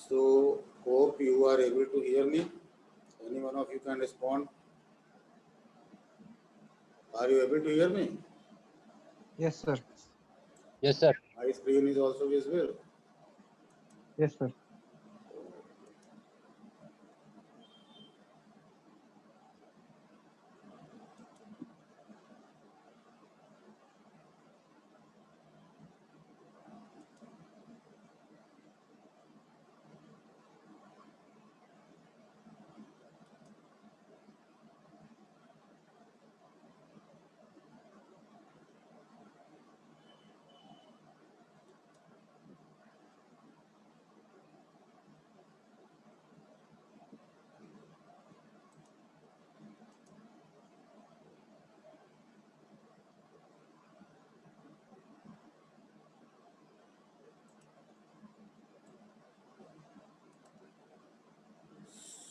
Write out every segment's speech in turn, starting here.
So, hope you are able to hear me. Any one of you can respond. Are you able to hear me? Yes, sir. Yes, sir. My screen is also visible. Yes, sir.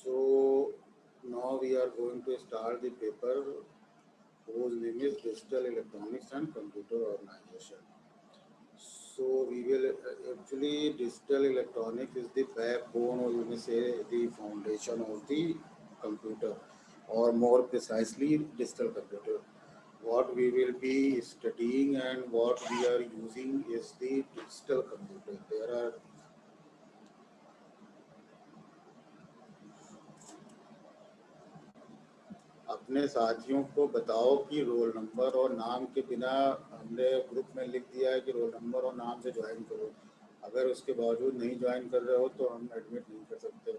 So, now we are going to start the paper whose name is Digital Electronics and Computer Organization. So, we will actually, digital electronics is the backbone, or you may say the foundation of the computer, or more precisely, digital computer. What we will be studying and what we are using is the digital computer. There are अपने साथियों को बताओ कि roll number और नाम के बिना हमने ग्रुप में लिख दिया है कि रोल नंबर और नाम से ज्वाइन करो। अगर उसके बावजूद नहीं ज्वाइन कर रहे हो तो हम एडमिट नहीं कर सकते।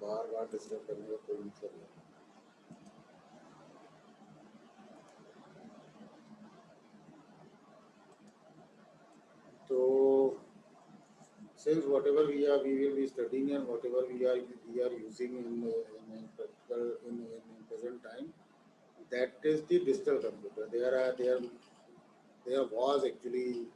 बार बार डिस्टर्ब करने का कोई मतलब नहीं। तो since whatever we will be studying and whatever we are using in practical in present time, that is the digital computer. There was actually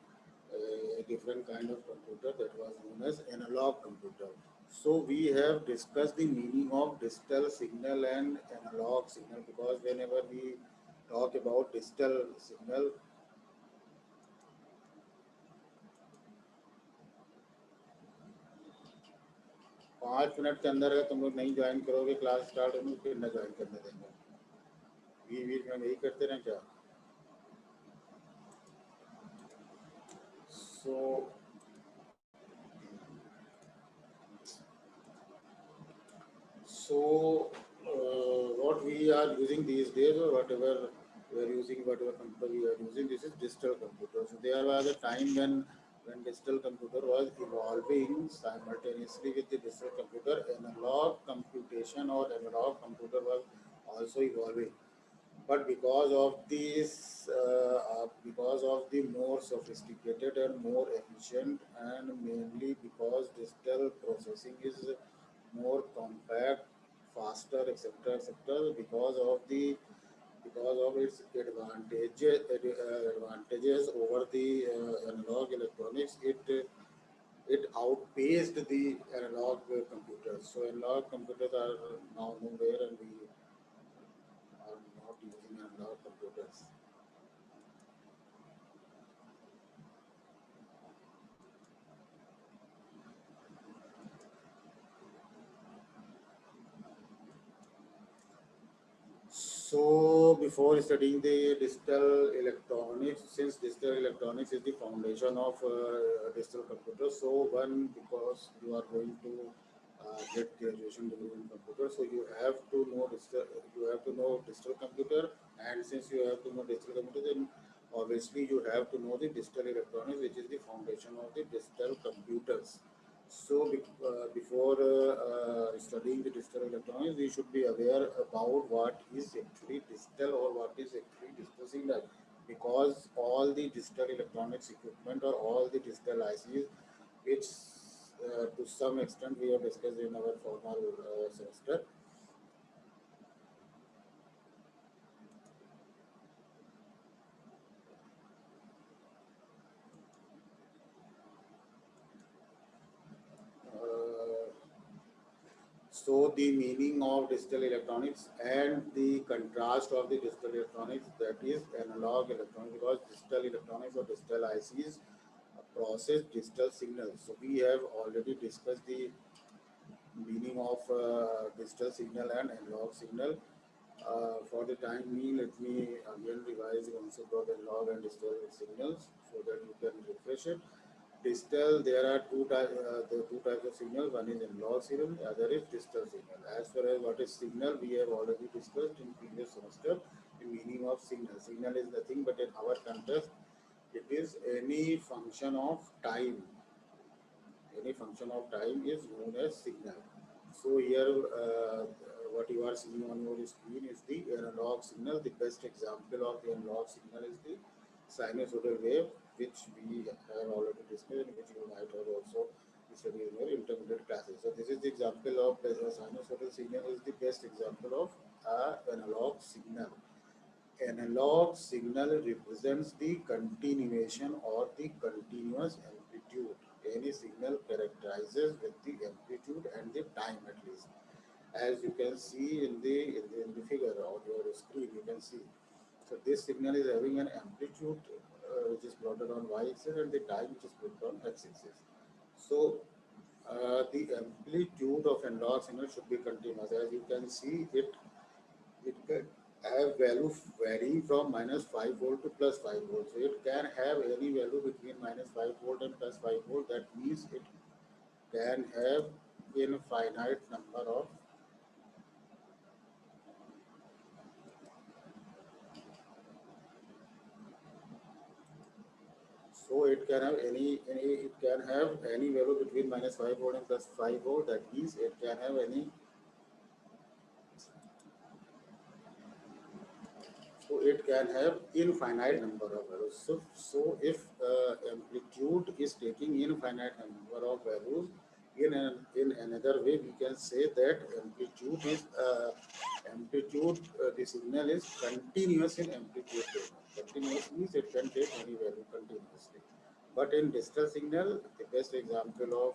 a different kind of computer that was known as analog computer. So we have discussed the meaning of digital signal and analog signal, because whenever we talk about digital signal, 5 minute के अंदर अगर तुम लोग नहीं join करोगे class start होने फिर न ज्वाइन करने देंगे। बीच में यही करते रहें क्या? So what we are using these days, or whatever we are using, whatever computer we are using, this is digital computer. So there was a time when digital computer was evolving simultaneously with the digital computer. Analog computation or analog computer was also evolving. But because of the more sophisticated and more efficient, and mainly because digital processing is more compact, faster, etc., etc., because of its advantages over the analog electronics, it outpaced the analog computers. So analog computers are now nowhere, and we are not using analog computers. So before studying the digital electronics, since digital electronics is the foundation of digital computers, so because you are going to get graduation degree in computer, so you have to know digital computer, and since you have to know digital computer, then obviously you have to know the digital electronics, which is the foundation of the digital computers. So before studying the digital electronics, we should be aware about what is actually digital or what is actually digital signal, because all the digital electronics equipment or all the digital ICs, which to some extent we have discussed in our former semester. So So the meaning of digital electronics and the contrast of the digital electronics, that is analog electronics, because digital electronics or digital ICs process digital signals. So we have already discussed the meaning of digital signal and analog signal. For the time being, let me again revise the concept of analog and digital signals so that you can refresh it. Digital, there are the two types of signal. One is analog signal, the other is digital signal. As far as what is signal, we have already discussed in previous semester the meaning of signal. Signal is nothing but in our context, it is any function of time. Any function of time is known as signal. So here, what you are seeing on your screen is the analog signal. The best example of the analog signal is the sinusoidal wave, which we have already discussed, and which you might have also studied in your intermediate classes. So this is the example of the sinusoidal signal is the best example of analog signal. Analog signal represents the continuation or the continuous amplitude. Any signal characterizes with the amplitude and the time at least. As you can see in the figure on your screen, you can see. So this signal is having an amplitude which is plotted on y-axis and the time which is plotted on x-axis. So the amplitude of analog signal should be continuous. As you can see, it can have value varying from minus 5 volt to plus 5 volt. So it can have any value between minus 5 volt and plus 5 volt. That means it can have infinite number of, so it can have it can have any value between minus 5 volt and plus 5 volt. That means it can have any, so it can have infinite number of values. So if amplitude is taking infinite number of values, in another way we can say that the signal is continuous in amplitude domain. Continuous means it can take any value continuously. But in digital signal, the best example of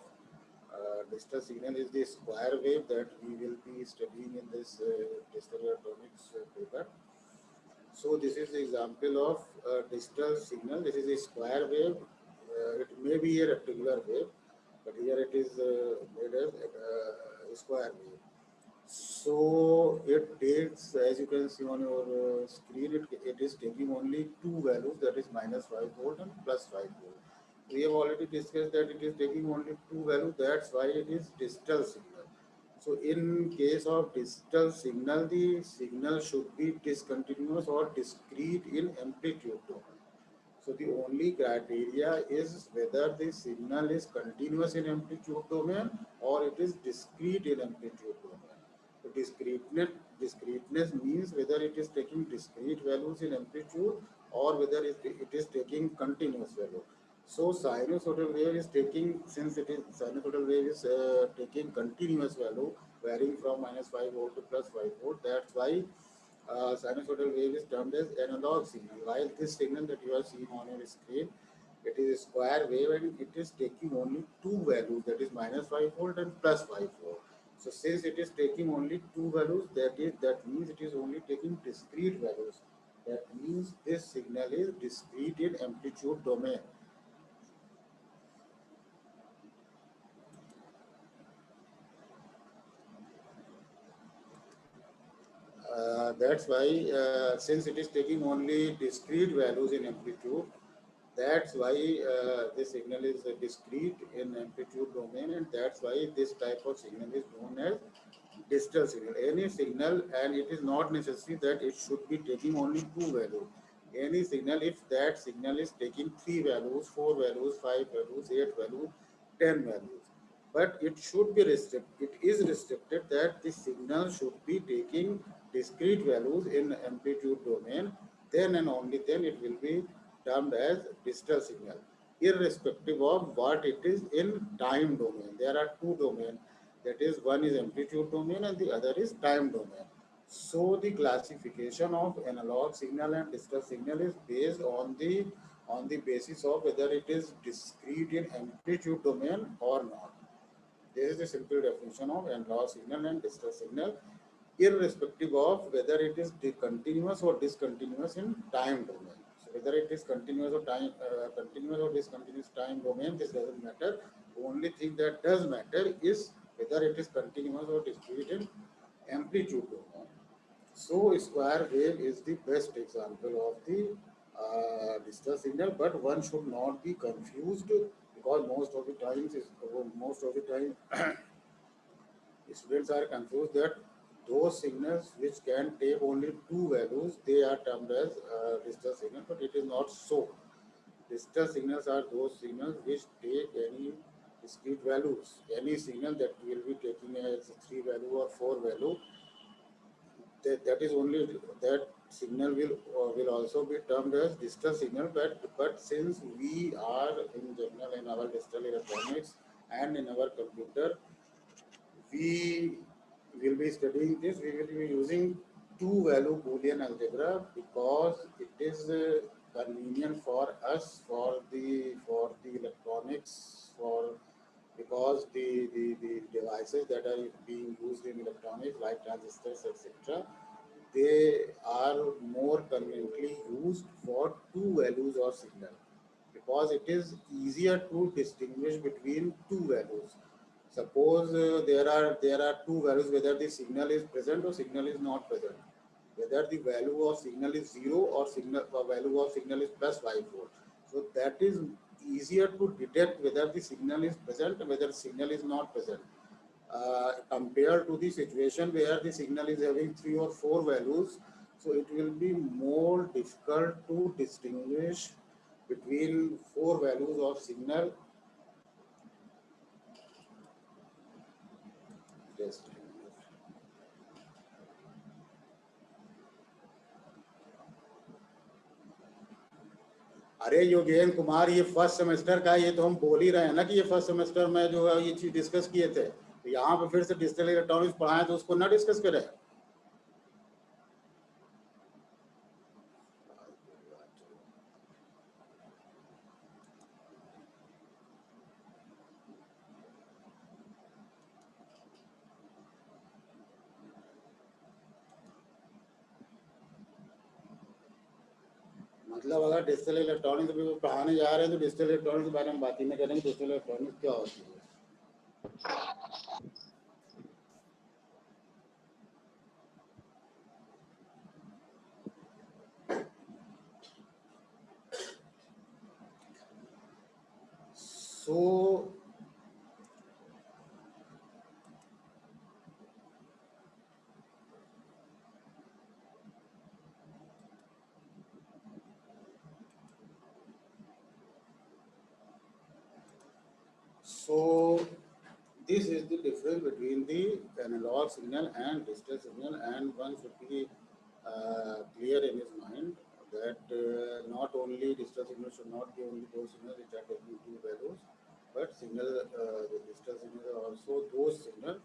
digital signal is the square wave that we will be studying in this digital electronics paper. So this is the example of digital signal. This is a square wave. It may be a rectangular wave, but here it is made as a square wave. So it takes, as you can see on your screen, it is taking only two values, that is minus 5 volt and plus 5 volt. We have already discussed that it is taking only two values. That's why it is digital signal. So in case of digital signal, the signal should be discontinuous or discrete in amplitude domain. So the only criteria is whether the signal is continuous in amplitude domain or it is discrete in amplitude domain. So discreteness means whether it is taking discrete values in amplitude or whether it is taking continuous value. So sinusoidal wave is taking, since it is sinusoidal wave is taking continuous value varying from minus 5 volt to plus 5 volt. That's why sinusoidal wave is termed as analog signal. While this signal that you are seeing on your screen, it is a square wave and it is taking only two values, that is minus 5 volt and plus 5 volt. So since it is taking only two values, that means it is only taking discrete values. That means this signal is discrete in amplitude domain. That's why since it is taking only discrete values in amplitude, that's why this signal is discrete in amplitude domain, and that's why this type of signal is known as digital signal. Any signal, and it is not necessary that it should be taking only two values. Any signal, if that signal is taking three values, four values, five values, eight values, 10 values, but it should be restricted. It is restricted that the signal should be taking discrete values in amplitude domain. Then and only then it will be termed as digital signal, irrespective of what it is in time domain. There are two domains. That is, one is amplitude domain and the other is time domain. So the classification of analog signal and digital signal is based on the basis of whether it is discrete in amplitude domain or not. This is the simple definition of analog signal and digital signal, irrespective of whether it is continuous or discontinuous in time domain. So whether it is continuous or discontinuous time domain, this doesn't matter. The only thing that does matter is whether it is continuous or discrete in amplitude domain. So square wave is the best example of the digital signal, but one should not be confused because most of the time students are confused that those signals which can take only two values, they are termed as digital signal, but it is not so. Digital signals are those signals which take any discrete values. Any signal that will be taking as 3 value or 4 value, that is only that signal will also be termed as digital signal. But since we are in general in our digital electronics and in our computer, we will be studying this. We will be using two value Boolean algebra because it is convenient for us for the electronics for because the devices that are being used in electronics like transistors etc., they are more conveniently used for two values of signal because it is easier to distinguish between two values. Suppose there are two values, whether the signal is present or signal is not present, whether the value of signal is 0 or value of signal is plus 5 volt. So that is easier to detect whether the signal is present and whether signal is not present, compared to the situation where the signal is having 3 or 4 values. So it will be more difficult to distinguish between 4 values of signal. Just a minute. अरे योगेंद्र कुमार, ये first semester का, ये तो हम बोल ही रहे हैं ना कि ये फर्स्ट सेमेस्टर में जो है ये चीज डिस्कस किए थे, तो यहाँ पे फिर से डिजिटल इलेक्ट्रॉनिक्स पढ़ाएं तो उसको ना डिस्कस करें। मतलब अगर डिजिटल इलेक्ट्रॉनिक्स भी पढ़ाने जा रहे हैं तो डिजिटल इलेक्ट्रॉनिक्स के बारे में बात ही नहीं करेंगे, डिजिटल इलेक्ट्रॉनिक्स क्या होती है। So So this is the difference between the analog signal and digital signal, and one should be clear in his mind that not only digital signal should not be only those signals which are taking two values, but the digital signals are also those signals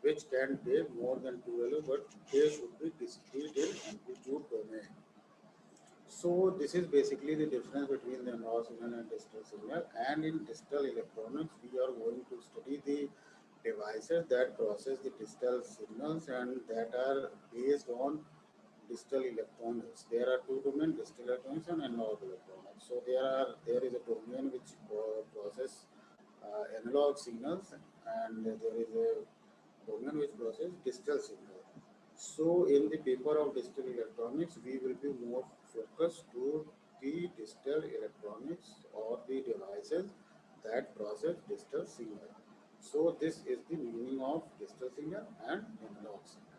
which can take more than two values, but they should be discrete in amplitude domain. So this is basically the difference between the analog signal and digital signal. And in digital electronics, we are going to study the devices that process the digital signals and that are based on digital electronics. There are two domains: digital electronics and analog electronics. So there is a domain which process analog signals, and there is a domain which process digital signal. So in the paper of digital electronics, we will be more focused to the digital electronics or the devices that process digital signal. So this is the meaning of digital signal and analog signal.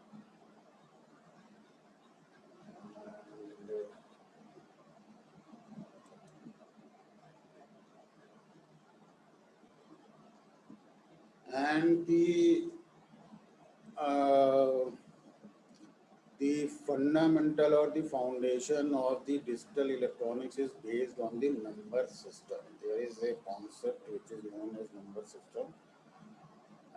And uh, the fundamental or the foundation of the digital electronics is based on the number system. There is a concept which is known as number system,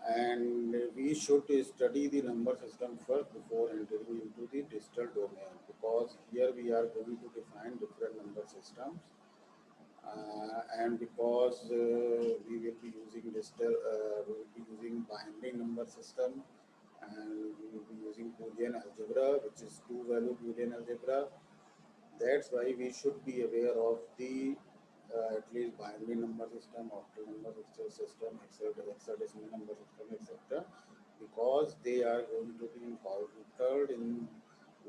and we should study the number system first before entering into the digital domain, because here we are going to define different number systems. and because we will be using we will be using binary number system, and we will be using Boolean algebra, which is two-value Boolean algebra. That's why we should be aware of the at least binary number system, octal number system, hexadecimal number system, etc. Because they are going to be encountered in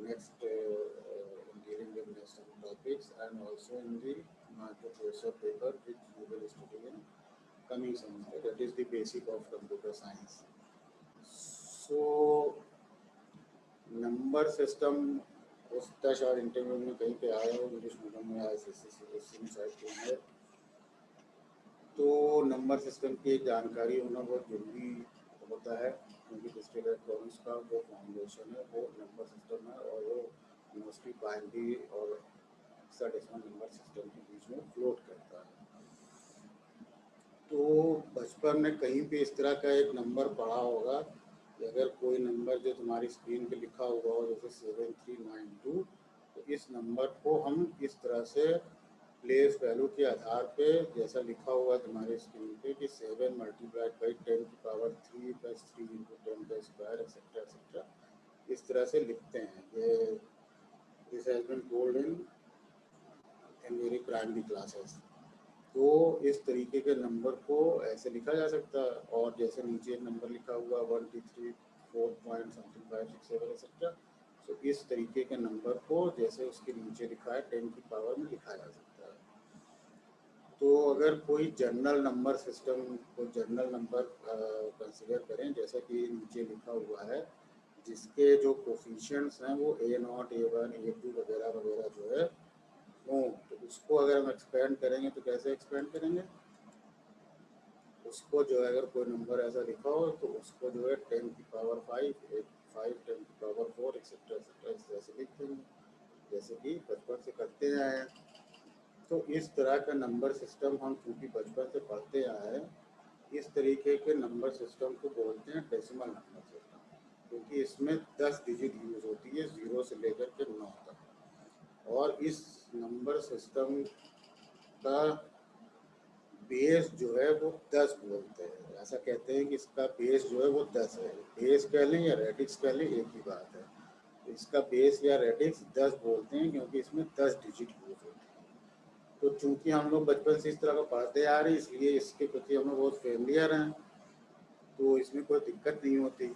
next in dealing with next topics, and also in the microprocessor paper which you will study in coming semester. That is the basic of computer science. So number system उसका शायद interview में कहीं पे आया हो, English medium में आया शायद है। तो नंबर सिस्टम की जानकारी होना बहुत जरूरी होता है, क्योंकि डिजिटल इलेक्ट्रॉनिक्स का जो फाउंडेशन है वो नंबर सिस्टम है, और वो मोस्टली बाइनरी और हेक्साडेसिमल नंबर सिस्टम के बीच में फ्लोट करता है। तो बचपन में कहीं पे इस तरह का एक नंबर पढ़ा होगा कि अगर कोई नंबर जो तुम्हारी स्क्रीन पे लिखा हुआ हो जैसे 7392, तो इस नंबर को हम इस तरह से प्लेस वैल्यू के आधार पे जैसा लिखा हुआ तुम्हारी स्क्रीन पे कि 7 मल्टीप्लाइड बाई 10 की पावर 3 प्लस 3 इंटू 10 का स्क्वायर एक्सेट्रा एक्सेट्रा, इस तरह से लिखते हैं। ये this has been told in very primary classes. तो इस तरीके के नंबर को ऐसे लिखा जा सकता है, और जैसे नीचे एक नंबर लिखा हुआ 1 2 3 4 पॉइंट समथिंग 5 6 7 एक्सेट्रा, तो इस तरीके के नंबर को जैसे उसके नीचे लिखा है 10 की पावर में लिखा जा सकता है। तो अगर कोई जनरल नंबर सिस्टम को जनरल नंबर कंसिडर करें, जैसा कि नीचे लिखा हुआ है, जिसके जो कोफिशिएंट्स हैं वो A0 A1 A2 वगैरह वगैरह जो है हो, तो उसको अगर हम एक्सपेंड करेंगे तो कैसे एक्सपेंड करेंगे? उसको जो है अगर कोई नंबर ऐसा लिखा हो तो उसको जो है 10 की पावर 5 10 की पावर 4 एक्सेट्रा एक्सेट्रा इस तरह से लिख देंगे, जैसे कि बचपन से करते आए हैं। तो इस तरह का नंबर सिस्टम हम चूँकि बचपन से पढ़ते आए हैं, इस तरीके के नंबर सिस्टम को बोलते हैं डेसिमल नंबर सिस्टम, क्योंकि इसमें 10 डिजिट यूज़ होती है 0 से लेकर के 9 तक। और इस नंबर सिस्टम का बेस जो है वो 10 बोलते हैं। ऐसा कहते हैं कि इसका बेस जो है वो 10 है। बेस कह लें या रेडिक्स कह लें, एक ही बात है। तो इसका बेस या रेडिक्स 10 बोलते हैं, क्योंकि इसमें 10 डिजिट यूज होते हैं। तो चूंकि हम लोग बचपन से इस तरह का पढ़ते आ रहे हैं, इसलिए इसके प्रति हम लोग बहुत फेमिलियर हैं, तो इसमें कोई दिक्कत नहीं होती।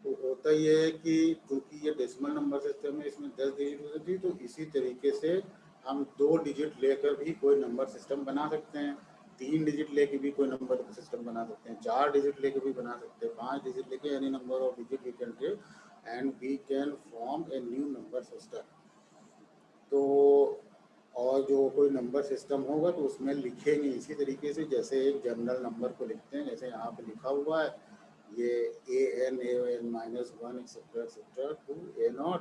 तो होता ये है कि चूँकि ये डेसिमल नंबर सिस्टम है, इसमें 10 डिजिट होती, तो इसी तरीके से हम 2 डिजिट लेकर भी कोई नंबर सिस्टम बना सकते हैं, 3 डिजिट लेके भी कोई नंबर सिस्टम बना सकते हैं, 4 डिजिट लेके भी बना सकते हैं, 5 डिजिट लेके any number of digit we can take and we can form a new number system. तो और जो कोई नंबर सिस्टम होगा तो उसमें लिखेंगे इसी तरीके से जैसे एक जनरल नंबर को लिखते हैं, जैसे यहाँ पे लिखा हुआ है ये an -1 etcetera etcetera to A0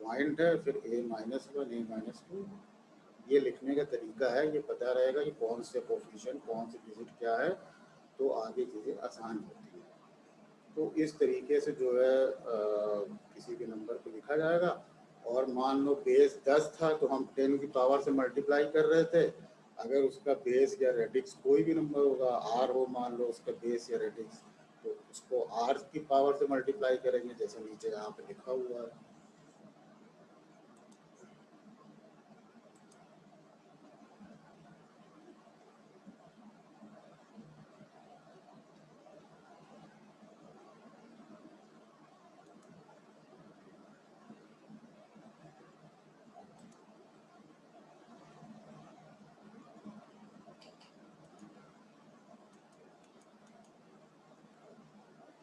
point है, फिर A-1 A-2, ये लिखने का तरीका है। ये पता रहेगा कि कौन से कोफिशिएंट कौन सी डिजिट क्या है, तो आगे चीज़ें आसान होती है। तो इस तरीके से जो है किसी भी नंबर को लिखा जाएगा। और मान लो बेस 10 था तो हम 10 की पावर से मल्टीप्लाई कर रहे थे। अगर उसका बेस या रेडिक्स कोई भी नंबर होगा, r हो मान लो उसका बेस या रेडिक्स, तो उसको r की पावर से मल्टीप्लाई करेंगे, जैसे नीचे यहाँ पे लिखा हुआ है।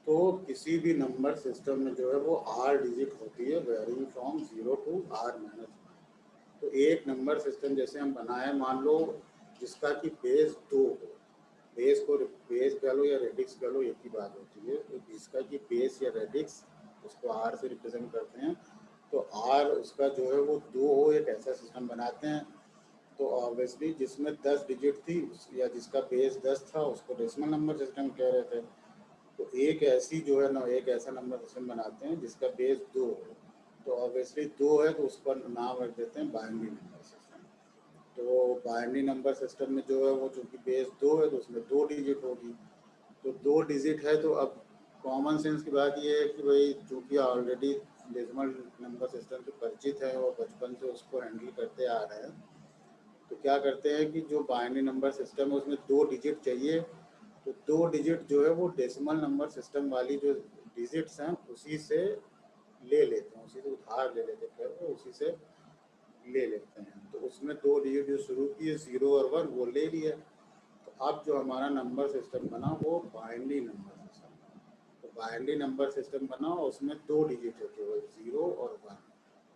तो किसी भी नंबर सिस्टम में जो है वो r डिजिट होती है, वेरिंग फ्रॉम 0 टू r-1। तो एक नंबर सिस्टम जैसे हम बनाए, मान लो जिसका कि बेस 2 हो, बेस को बेस कह लो या रेडिक्स कह लो, एक ही बात होती है। तो जिसका कि बेस या रेडिक्स उसको r से रिप्रेजेंट करते हैं, तो r उसका जो है वो 2 हो, एक ऐसा सिस्टम बनाते हैं। तो ऑब्वियसली जिसमें 10 डिजिट थी या जिसका बेस 10 था उसको डेसिमल नंबर सिस्टम कह रहे थे। तो एक ऐसी जो है ना, एक ऐसा नंबर सिस्टम बनाते हैं जिसका बेस 2 हो, तो ऑब्वियसली 2 है तो उसका नाम रख देते हैं बाइनरी नंबर सिस्टम। तो बाइनरी नंबर सिस्टम में जो है वो चूँकि बेस 2 है तो उसमें 2 डिजिट होगी, तो 2 डिजिट है। तो अब कॉमन सेंस की बात ये है कि भाई चूँकि ऑलरेडी डेसिमल नंबर सिस्टम से परिचित है और बचपन से उसको हैंडल करते आ रहे हैं, तो क्या करते हैं कि जो बाइनरी नंबर सिस्टम है उसमें 2 डिजिट चाहिए, तो 2 डिजिट जो है वो डेसिमल नंबर सिस्टम वाली जो डिजिट्स हैं उसी से ले लेते हैं, उसी से उधार ले लेते हैं, फिर उसी से ले लेते हैं। तो उसमें 2 डिजिट जो शुरू किए 0 और 1 वो ले लिए। तो अब जो हमारा नंबर सिस्टम बना वो बाइनरी नंबर सिस्टम, तो बाइनरी नंबर सिस्टम बना और उसमें 2 डिजिट है केवल 0 और 1।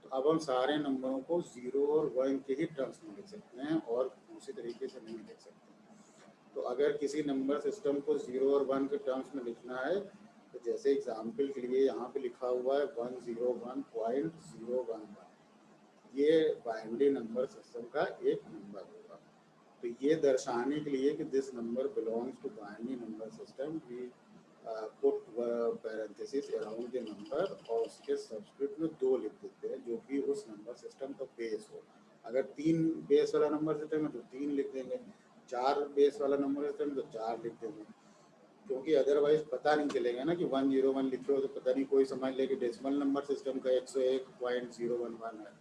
तो अब हम सारे नंबरों को 0 और 1 के ही टर्म्स में लिख सकते हैं और दूसरी तरीके से नहीं लिख सकते। तो अगर किसी नंबर सिस्टम को 0 और 1 के टर्म्स में लिखना है, तो जैसे एग्जाम्पल के लिए यहाँ पे लिखा हुआ है 101.011, ये बाइनरी नंबर सिस्टम का एक नंबर होगा। तो ये दर्शाने के लिए कि this number belongs to binary number system, we put parenthesis around the number और उसके सब्सक्रिप्ट में 2 लिख देते हैं जो कि उस नंबर सिस्टम का बेस हो। अगर 3 बेस वाला नंबर सिस्टम है तो 3 लिख देंगे, 4 बेस वाला नंबर सिस्टम है तो 4 लिख देंगे, क्योंकि अदरवाइज पता नहीं चलेगा ना कि 101 लिखे हो तो पता नहीं कोई समझ ले कि डेसिमल नंबर सिस्टम का 101.011 है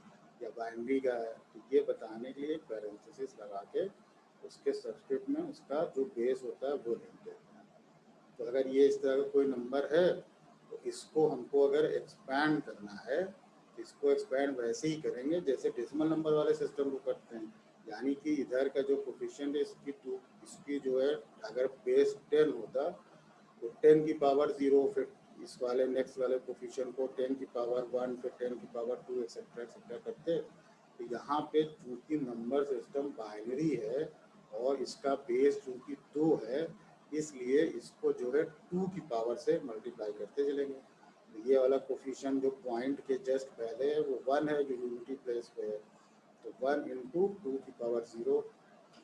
या बाइनरी का है। तो ये बताने के लिए पैरेंथेसिस लगा के उसके सब्सक्रिप्ट में उसका जो बेस होता है वो लिख देते हैं। तो अगर ये इस तरह का कोई नंबर है तो इसको हमको अगर एक्सपैंड करना है तो इसको एक्सपैंड वैसे ही करेंगे जैसे डेसिमल नंबर वाले सिस्टम को करते हैं, यानी कि इधर का जो कोफिशिएंट है इसकी जो है अगर बेस 10 होता तो 10 की पावर 0, फिर इस वाले नेक्स्ट वाले कोफिशिएंट को 10 की पावर 1, फिर 10 की पावर 2 एक्सेट्रा एक्सेट्रा करते। तो यहाँ पे चूँकि नंबर सिस्टम बाइनरी है और इसका बेस चूँकि 2 है, इसलिए इसको जो है 2 की पावर से मल्टीप्लाई करते चलेंगे। तो ये वाला कोफिशिएंट जो पॉइंट के जस्ट पहले है वो 1 है जो यूनिटी प्लेस पे है, तो 1 इंटू 2 की पावर 0,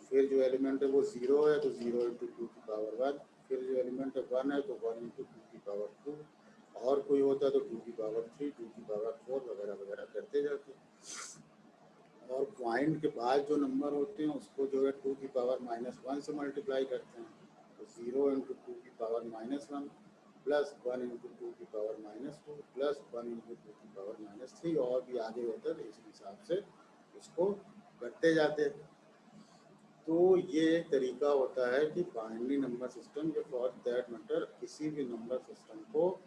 फिर जो एलिमेंट है वो 0 है तो 0 इंटू 2 की पावर 1, फिर जो एलिमेंट है 1 है तो 1 इंटू 2 की पावर 2, और कोई होता तो 2 की पावर 3, 2 की पावर 4 वगैरह वगैरह करते जाते। और पॉइंट के बाद जो नंबर होते हैं उसको जो है 2 की पावर -1 से मल्टीप्लाई करते हैं, तो 0 इंटू 2 की पावर -1 प्लस 1 इंटू 2 की पावर -2 प्लस 1 इंटू 2 की पावर -3, और भी आगे होता है तो इस हिसाब से इसको करते जाते हैं। तो ये एक तरीका होता है कि बाइनरी नंबर सिस्टम या फॉर दैट मैटर किसी भी नंबर सिस्टम को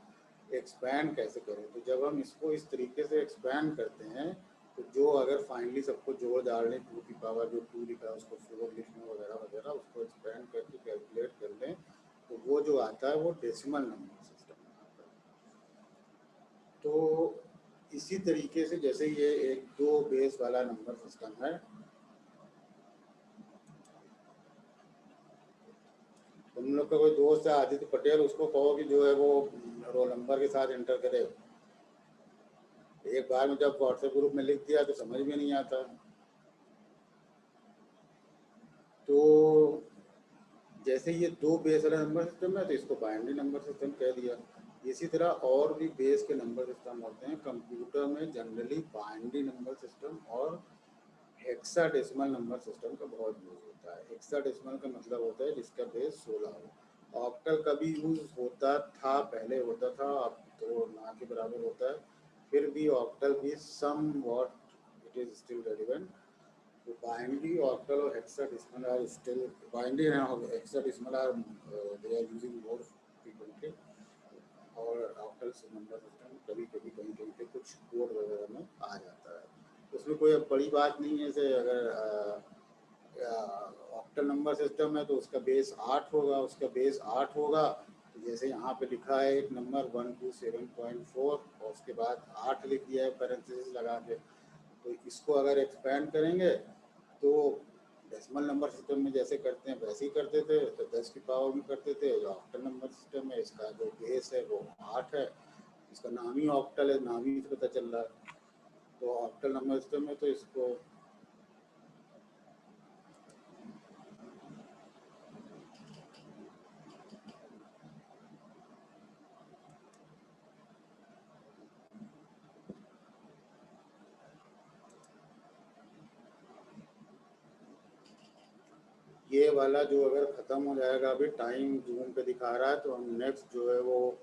एक्सपैंड कैसे करें। तो जब हम इसको इस तरीके से एक्सपैंड करते हैं तो जो अगर फाइनली सबको जोड़ डाल लें 2 की पावर जो 2 लिखा है उसको 4 लिख लें वगैरह वगैरह, उसको एक्सपैंड करके कैलकुलेट कर लें तो वो जो आता है वो डेसिमल नंबर सिस्टम में आता है। तो इसी तरीके से जैसे ये एक 2 बेस वाला नंबर सिस्टम है, तुम लोग का कोई दोस्त है आदित्य पटेल, उसको कहो कि जो है वो रोल नंबर के साथ एंटर करे। एक बार में जब व्हाट्सएप ग्रुप में लिख दिया तो समझ में नहीं आता। तो जैसे ये 2 बेस वाला नंबर सिस्टम है तो इसको बाइनरी नंबर सिस्टम कह दिया। इसी तरह और भी बेस के नंबर सिस्टम होते हैं कंप्यूटर में, जनरली बाइनरी नंबर सिस्टम और हेक्साडेसिमल नंबर सिस्टम का बहुत यूज होता है। हेक्साडेसिमल का मतलब होता है जिसका बेस 16 हो। ऑक्टल का भी यूज होता था, पहले होता था, अब तो ना के बराबर होता है, फिर भी ऑक्टल भी somewhat it is still relevant. तो बाइनरी, ऑक्टल और hexadecimal are still, binary and hexadecimal are they are using more frequently, और ऑक्टल नंबर सिस्टम कभी कभी कहीं कहीं पे कुछ कोड वगैरह में आ जाता है। उसमें कोई बड़ी बात नहीं है। जैसे अगर ऑक्टल नंबर सिस्टम है तो उसका बेस 8 होगा, उसका बेस 8 होगा तो जैसे यहाँ पे लिखा है एक नंबर 127.4 और उसके बाद 8 लिख दिया है पैरेंथेसिस लगा के, तो इसको अगर एक्सपैंड करेंगे तो डेसिमल नंबर सिस्टम में जैसे करते हैं वैसे ही करते थे, तो 10 की पावर में करते थे। जो ऑक्टल नंबर सिस्टम है इसका जो बेस है वो 8 है, इसका नाम ही ऑक्टल है, नाम ही से पता चल रहा है। तो ऑक्टल नंबर सिस्टम में तो इसको ये वाला जो अगर ख़त्म हो जाएगा, अभी टाइम जूम पे दिखा रहा है, तो हम नेक्स्ट जो है वो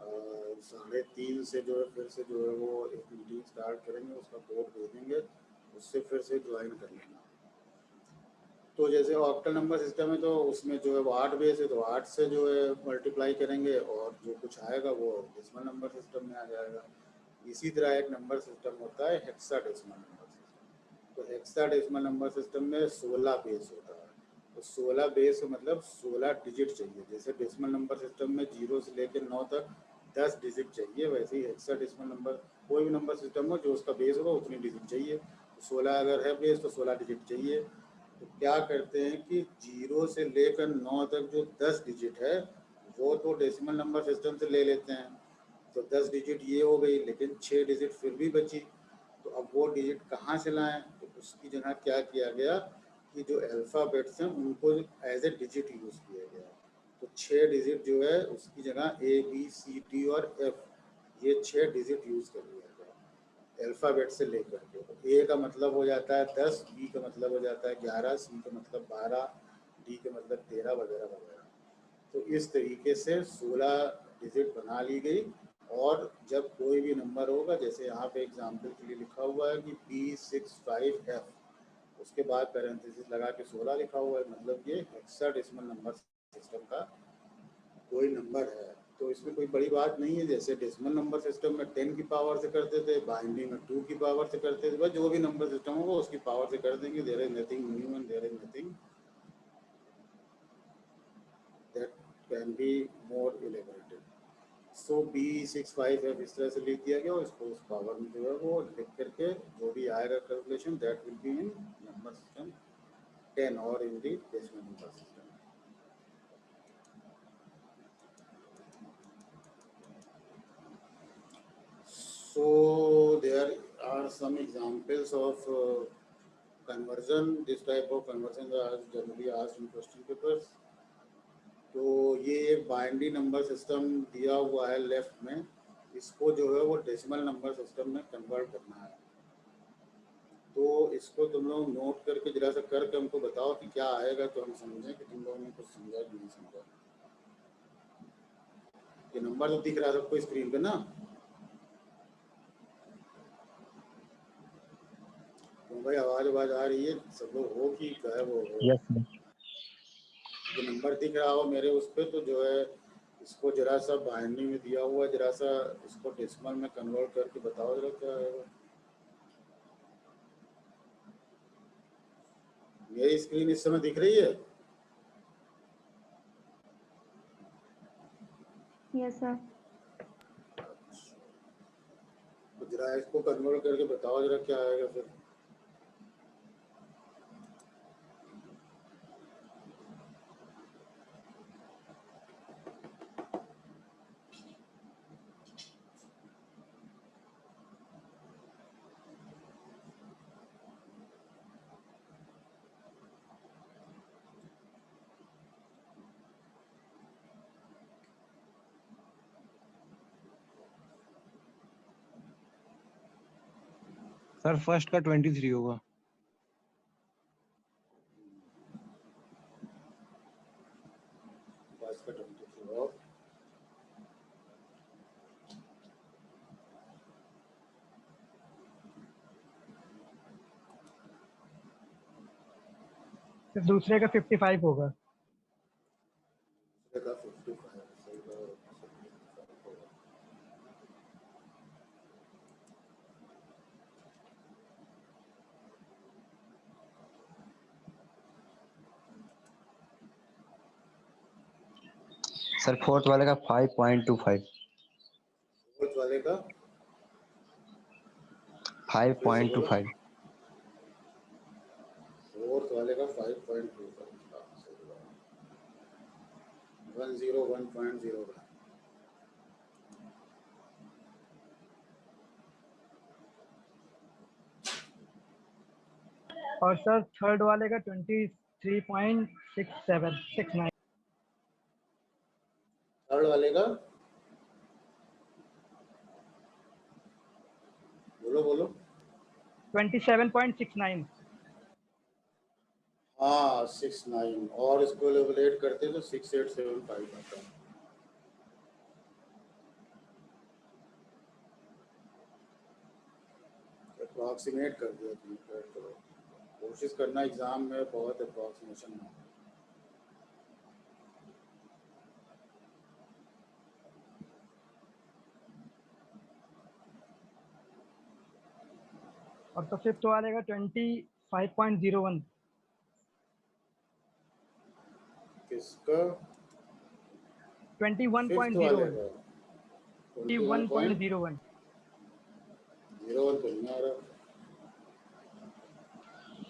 3:30 से जो है फिर से जो है वो एक मीटिंग स्टार्ट करेंगे, उसका कोड दे देंगे, उससे फिर से ज्वाइन कर लेना। तो जैसे ऑक्टल नंबर सिस्टम है तो उसमें जो है वो 8 बेस है, तो 8 से जो है मल्टीप्लाई करेंगे और जो कुछ आएगा वो डेसिमल नंबर सिस्टम में आ जाएगा। इसी तरह एक नंबर सिस्टम होता है हेक्साडेसिमल नंबर सिस्टम। तो हेक्साडेसिमल नंबर सिस्टम में 16 बेस होता है। तो 16 बेस मतलब 16 डिजिट चाहिए। जैसे डेसिमल नंबर सिस्टम में 0 से लेकर 9 तक 10 डिजिट चाहिए, वैसे ही हेक्साडेसिमल नंबर कोई भी नंबर सिस्टम हो जो उसका बेस होगा उतनी डिजिट चाहिए। 16 अगर है बेस तो 16 डिजिट चाहिए। तो क्या करते हैं कि 0 से लेकर 9 तक जो 10 डिजिट है वो तो डेसिमल नंबर सिस्टम से ले लेते हैं, तो 10 डिजिट ये हो गई, लेकिन 6 डिजिट फिर भी बची। तो अब वो डिजिट कहाँ से लाएं? तो उसकी जगह क्या किया गया कि जो अल्फ़ाबेट्स हैं उनको एज ए डिजिट यूज़ किया गया। तो 6 डिजिट जो है उसकी जगह ए बी सी डी और एफ, ये 6 डिजिट यूज़ कर लिया गया अल्फ़ाबेट से लेकर के। ए का मतलब हो जाता है 10, बी का मतलब हो जाता है 11, सी का मतलब 12, डी का मतलब 13 वगैरह वगैरह। तो इस तरीके से 16 डिजिट बना ली गई। और जब कोई भी नंबर होगा, जैसे यहाँ पे एग्जाम्पल के लिए लिखा हुआ है कि B65F, उसके बाद पैरेंथेसिस लगा के 16 लिखा हुआ है, मतलब ये हेक्साडेसिमल नंबर सिस्टम का कोई नंबर है। तो इसमें कोई बड़ी बात नहीं है। जैसे डेसिमल नंबर सिस्टम में 10 की पावर से करते थे, बाइनरी में 2 की पावर से करते थे, बस जो भी नंबर सिस्टम होगा उसकी पावर से कर देंगे। There is nothing new and there is nothing that can be more elaborated. So B65F इस तरह से लिख दिया गया और इसको उस पावर में जो है वो लिख करके जो भी आएगा calculation that will be in number system 10 और in the decimal number system. So there are some examples of conversion. This type of conversion are generally asked in question papers. तो ये एक बाइनरी नंबर सिस्टम दिया हुआ है left में, इसको जो है वो डेसिमल नंबर सिस्टम में कन्वर्ट करना है। तो इसको तुम लोग नोट करके जरा सा करके हमको बताओ कि क्या आएगा, तो हम समझें कि तुम लोगों ने कुछ समझा कि नहीं समझा। ये नंबर तो दिख रहा है सबको स्क्रीन पे ना? तो भाई आवाज़ आ रही है, सब लोग हो कि गायब हो? Yes sir. ये नंबर दिख रहा हो मेरे उस पर, तो जो है इसको जरा सा बाइनरी में दिया हुआ है, जरा सा इसको डेसिमल में कन्वर्ट करके बताओ जरा क्या आएगा। मेरी स्क्रीन इस समय दिख रही है? Yes sir. तो जरा इसको कन्वर्ट करके बताओ जरा क्या आएगा फिर। सर फर्स्ट का 23 होगा। बस का 23 और दूसरे का 55 होगा। दूसरे का 55 सही बात। सर फोर्थ वाले का 5.25। फोर्थ वाले का 5.25। फोर्थ वाले का 5.25 101.01। और सर थर्ड वाले का 23.6769। थर्ड वाले का बोलो बोलो। 27.69। हाँ 69, और इसको एलिमिनेट करते तो 6875 आता है। अप्रॉक्सीमेट कर दिया तुमने, करो कोशिश करना एग्जाम में बहुत अप्रॉक्सीमेशन हो। और तो फिफ्थ वाले का 25.01। किसका? फिफ्थ 21.01। वाले का 21.01। 21.01 तो नहीं आ रहा।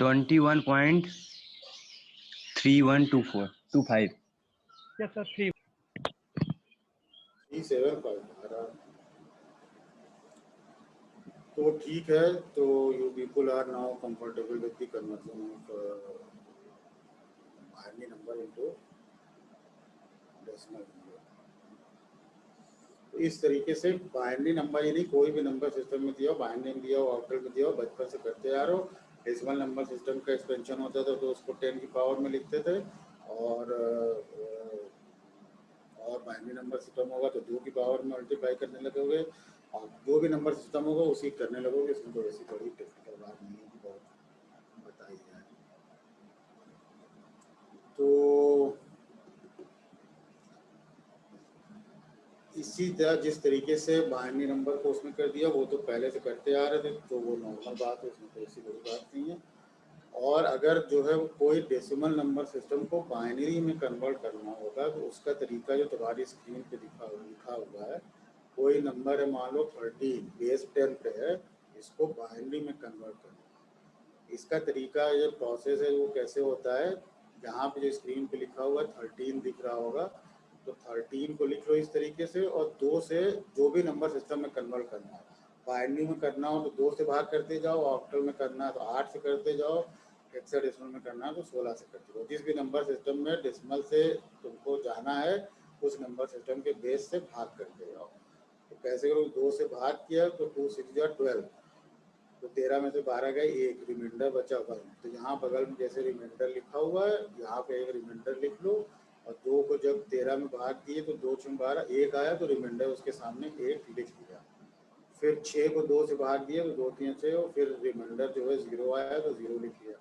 21.312425। Yes sir 3। 375 आ रहा। तो ठीक है, तो you people are now comfortable with the conversion of binary number into decimal number. तो इस तरीके से बाइनरी नंबर यानी कोई भी नंबर सिस्टम में दिया हो, बाइनरी में दिया हो, ऑक्टल में दिया हो, बचपन से करते आ रहे हो। डेसिमल नंबर सिस्टम का एक्सपेंशन होता था तो उसको 10 की पावर में लिखते थे, और बाइनरी नंबर सिस्टम होगा तो 2 की पावर में मल्टीप्लाई करने लगोगे, और जो भी नंबर सिस्टम होगा उसी करने लगोगे। इसमें तो ऐसी बड़ी टेक्निकल बात नहीं है कि बहुत बताई जाए। तो इसी तरह जिस तरीके से बाइनरी नंबर को उसमें कर दिया वो तो पहले से करते आ रहे थे, तो वो नॉर्मल बात है, उसमें तो ऐसी बड़ी बात नहीं है। और अगर जो है कोई डेसिमल नंबर सिस्टम को बाइनरी में कन्वर्ट करना होगा तो उसका तरीका जो तुम्हारी स्क्रीन पे लिखा हुआ है, कोई नंबर है मान लो 13 बेस 10 पे है, इसको बाइनरी में कन्वर्ट करना। इसका तरीका जो प्रोसेस है वो कैसे होता है, यहाँ पे जो स्क्रीन पे लिखा हुआ 13 दिख रहा होगा, तो 13 को लिख लो इस तरीके से, और 2 से जो भी नंबर सिस्टम में कन्वर्ट करना है, बाइनरी में करना हो तो 2 से भाग करते जाओ, ऑक्टल में करना है तो 8 से करते जाओ, हेक्साडेसिमल में करना है तो 16 से करते जाओ। जिस भी नंबर सिस्टम में डेसिमल से तुमको जाना है उस नंबर सिस्टम के बेस से भाग करते जाओ। तो कैसे करो, 2 से भाग किया तो 2 6 जा 12, तो 13 में से 12 गए, एक रिमाइंडर बचा 1। तो यहाँ बगल में जैसे रिमाइंडर लिखा हुआ है यहाँ पे एक रिमाइंडर लिख लो, और 2 को जब 13 में भाग दिए तो 2 6 12, 1 आया तो रिमाइंडर उसके सामने 1 लिख लिया। फिर 6 को 2 से भाग दिया तो 2 3 6, और फिर रिमाइंडर जो है 0 आया तो 0 लिख लिया।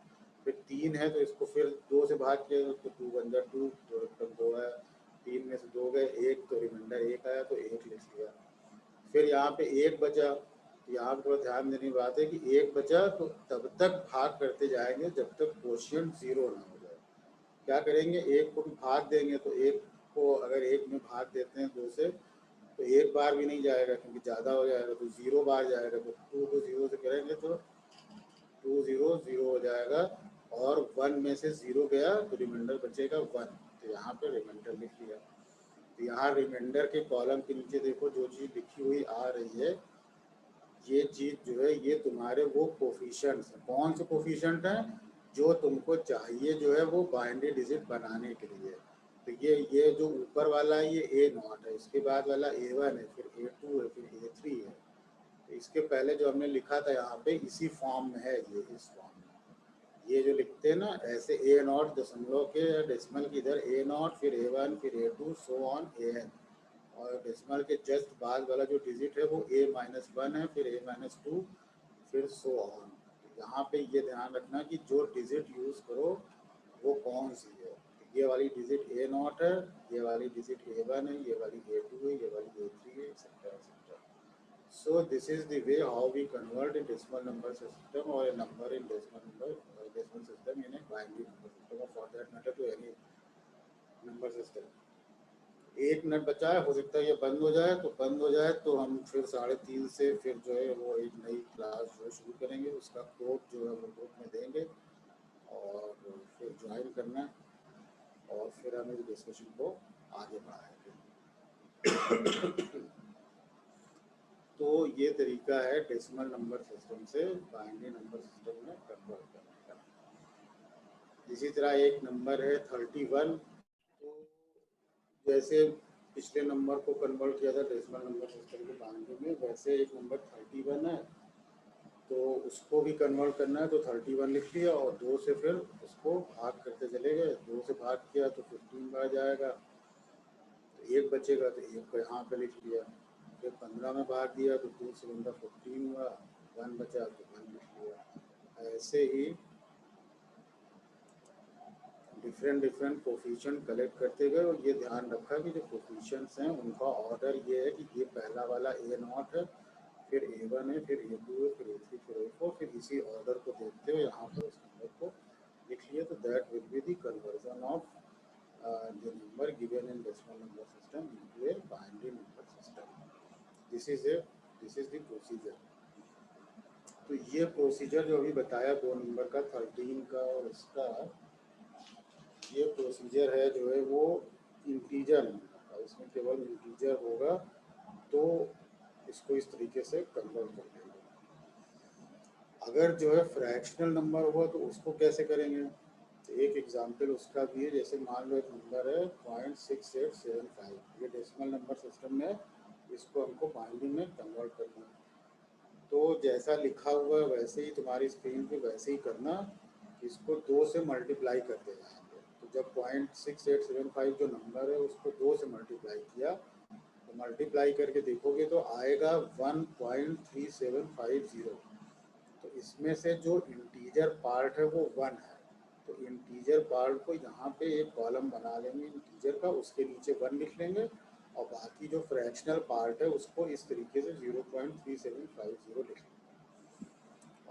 फिर 3 है तो इसको फिर 2 से भाग किया तो 2 1 जा 2, 2 2 आया, 3 में से 2 गए, 1 तो रिमाइंडर 1 आया तो 1 लिख लिया। फिर यहाँ पे 1 बचा, यहाँ पे थोड़ा ध्यान देने की बात है कि 1 बचा तो तब तक भाग करते जाएंगे जब तक कोशिएंट 0 ना हो जाए। क्या करेंगे, 1 को भाग देंगे तो 1 को अगर 1 में भाग देते हैं 2 से तो 1 बार भी नहीं जाएगा क्योंकि ज़्यादा हो जाएगा, तो 0 बार जाएगा। तो 2 को 0 से करेंगे तो 2 0 0 हो जाएगा, और 1 में से 0 गया तो रिमाइंडर बचेगा 1, तो यहाँ पे रिमाइंडर लिख लिया। तो यहाँ रिमाइंडर के कॉलम के नीचे देखो जो चीज़ लिखी हुई आ रही है, ये चीज़ जो है ये तुम्हारे वो कोफिशिएंट्स हैं। कौन से कोफिशिएंट हैं जो तुमको चाहिए जो है वो बाइनरी डिजिट बनाने के लिए। तो ये जो ऊपर वाला है ये A0 है, इसके बाद वाला A1 है, फिर A2 है, फिर A3 है। तो इसके पहले जो हमने लिखा था यहाँ पे इसी फॉर्म में है, ये इस फॉर्म में ये जो लिखते हैं ना ऐसे A0 दशमलव के डेसिमल की इधर A0, फिर A1, फिर A2 सो ऑन AN, और डेसिमल के जस्ट बाद वाला जो डिजिट है वो A-1 है, फिर A-2, फिर सो ऑन। यहाँ पे ये ध्यान रखना कि जो डिजिट यूज़ करो वो कौन सी है। ये वाली डिजिट A0 है, ये वाली डिजिट A1 है, ये वाली A2 है, ये वाली A3 है, etcetera etcetera. So this is the way how we convert a decimal number system or a number in decimal system in a binary number system, or for that matter to any number system। 1 minute बचा है, हो सकता है ये बंद हो जाए, तो बंद हो जाए तो हम फिर 3:30 से फिर जो है वो एक नई क्लास जो शुरू करेंगे, उसका कोड जो है वो ग्रुप में देंगे और फिर ज्वाइन करना है, और फिर हम इस डिस्कशन को आगे बढ़ाएंगे। तो ये तरीका है डेसिमल नंबर सिस्टम से बाइनरी नंबर सिस्टम में कन्वर्ट करने का। इसी तरह एक नंबर है 31, तो जैसे पिछले नंबर को कन्वर्ट किया था डेसिमल नंबर सिस्टम के बाइनरी में, वैसे एक नंबर 31 है। तो उसको भी कन्वर्ट करना है तो 31 लिख लिया और 2 से फिर उसको भाग करते चले गए, 2 से भाग किया तो 15 आ जाएगा, तो 1 बचेगा तो 1 को यहाँ पे लिख लिया, फिर 15 में भाग दिया तो 2 से 15 हुआ, 1 बचा तो 1 लिख लिया। ऐसे ही डिफरेंट कोफिशिएंट कलेक्ट करते गए और ये ध्यान रखा कि जो कोफिशिएंट्स हैं उनका ऑर्डर ये है कि ये पहला वाला A0 है, फिर A1 है, फिर A2 है, फिर A3, फिर A4, फिर इसी ऑर्डर को देखते हुए यहाँ पर उस नंबर को लिख लिए, तो that will be the conversion of the number given in decimal number system into a binary number system. This is the procedure. तो ये प्रोसीजर जो अभी बताया 2 नंबर का 13 का और इसका, ये प्रोसीजर है जो है वो इंटीजर नंबर का, इसमें केवल इंटीजर होगा तो इसको इस तरीके से कन्वर्ट कर देंगे। अगर जो है फ्रैक्शनल नंबर हुआ तो उसको कैसे करेंगे, तो एक एग्जांपल उसका भी है। जैसे मान लो एक नंबर है 0.6875, ये डेसिमल नंबर सिस्टम में इसको हमको बाइनरी में कन्वर्ट करना है, तो जैसा लिखा हुआ है वैसे ही तुम्हारी स्क्रीन पे वैसे ही करना, इसको 2 से मल्टीप्लाई करते जाएंगे। तो जब 0.6875 जो नंबर है उसको 2 से मल्टीप्लाई किया तो मल्टीप्लाई करके देखोगे तो आएगा 1.3750। तो इसमें से जो इंटीजर पार्ट है वो 1 है, तो इंटीजर पार्ट को यहाँ पे एक कॉलम बना लेंगे इंटीजर का, उसके नीचे 1 लिख लेंगे और बाकी जो फ्रैक्शनल पार्ट है उसको इस तरीके से 0.3750 लिख लेंगे।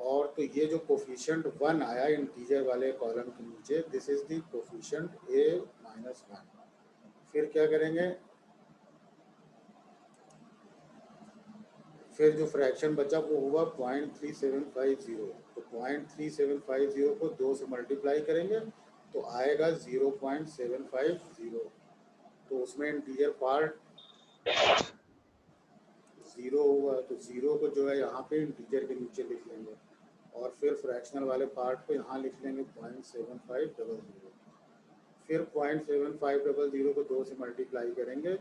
और तो ये जो कोफिशिएंट 1 आया इंटीजर वाले कॉलम के नीचे, this is the coefficient A-1। फिर क्या करेंगे, फिर जो फ्रैक्शन बचा वो हुआ 0.3750, तो 0.3750 को 2 से मल्टीप्लाई करेंगे तो आएगा 0.750, तो उसमें इंटीजर पार्ट 0 हुआ, तो 0 को जो है यहाँ पे इंटीजर के नीचे लिख लेंगे और फिर फ्रैक्शनल वाले पार्ट को यहाँ लिख लेंगे 0.7500, फिर 0.7500 को 2 से मल्टीप्लाई करेंगे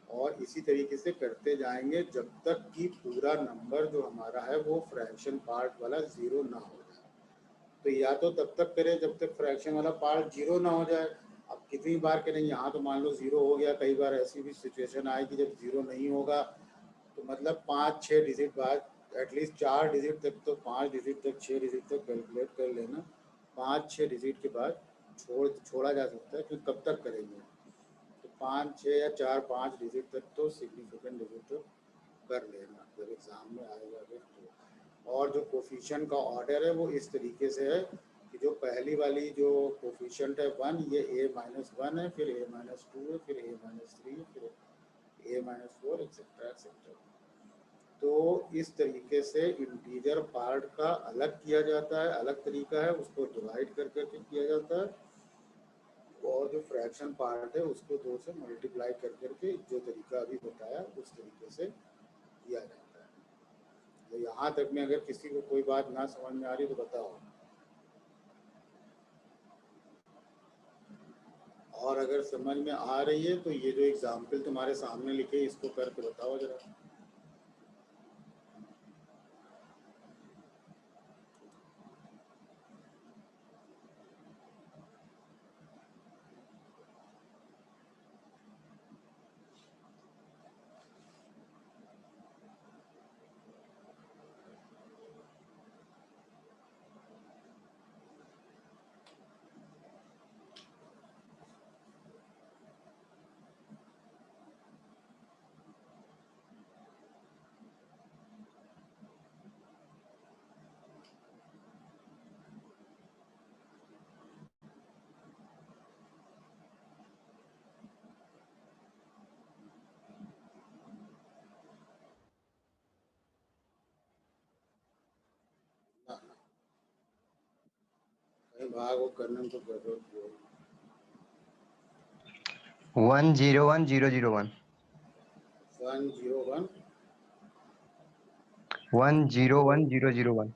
और इसी तरीके से करते जाएंगे जब तक कि पूरा नंबर जो हमारा है वो फ्रैक्शन पार्ट वाला 0 ना हो जाए। तो या तो तब तक करें जब तक फ्रैक्शन वाला पार्ट 0 ना हो जाए। अब कितनी बार करेंगे, यहाँ तो मान लो 0 हो गया, कई बार ऐसी भी सिचुएशन आएगी जब 0 नहीं होगा, तो मतलब 5-6 डिजिट बाद एटलीस्ट 4 डिजिट तक, तो 5 डिजिट तक 6 डिजिट तक कैलकुलेट कर लेना, 5-6 डिजिट के बाद छोड़ा जा सकता है, फिर कब तक करेंगे, तो 5-6 या 4-5 डिजिट तक तो सिग्निफिकेंट डिजिट तो कर लेना जब एग्ज़ाम में आएगा फिर तो। और जो कोफिशिएंट का ऑर्डर है वो इस तरीके से है कि जो पहली वाली जो कोफिशिएंट है 1, ये A-1 है, फिर A-2 है, फिर A-3 है, फिर A-4 एक्सेट्रा एक्सेट्रा। तो इस तरीके से इंटीजर पार्ट का अलग किया जाता है, अलग तरीका है, उसको डिवाइड कर करके किया जाता है, और जो फ्रैक्शन पार्ट है उसको 2 से मल्टीप्लाई कर करके जो तरीका अभी बताया उस तरीके से किया जाता है। तो यहाँ तक में अगर किसी को कोई बात ना समझ में आ रही तो बताओ, और अगर समझ में आ रही है तो ये जो एग्जाम्पल तुम्हारे सामने लिखे इसको करके बताओ जरा। कहीं भाग वो करने को जरूरत हो। 101001 101 101001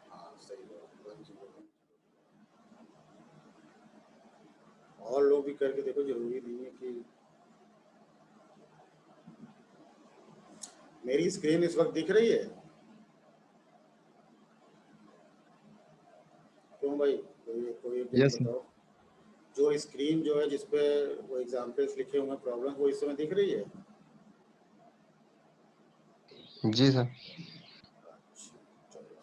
हाँ सही बात 101। और लोग भी करके देखो, जरूरी नहीं है कि मेरी स्क्रीन इस वक्त दिख रही है। मुझे Yes, sir. बताओ, जो स्क्रीन जो है जिसपे वो एग्जाम्पल्स लिखे हुए प्रॉब्लम वो इस समय दिख रही है? जी सर। अच्छा, चलो।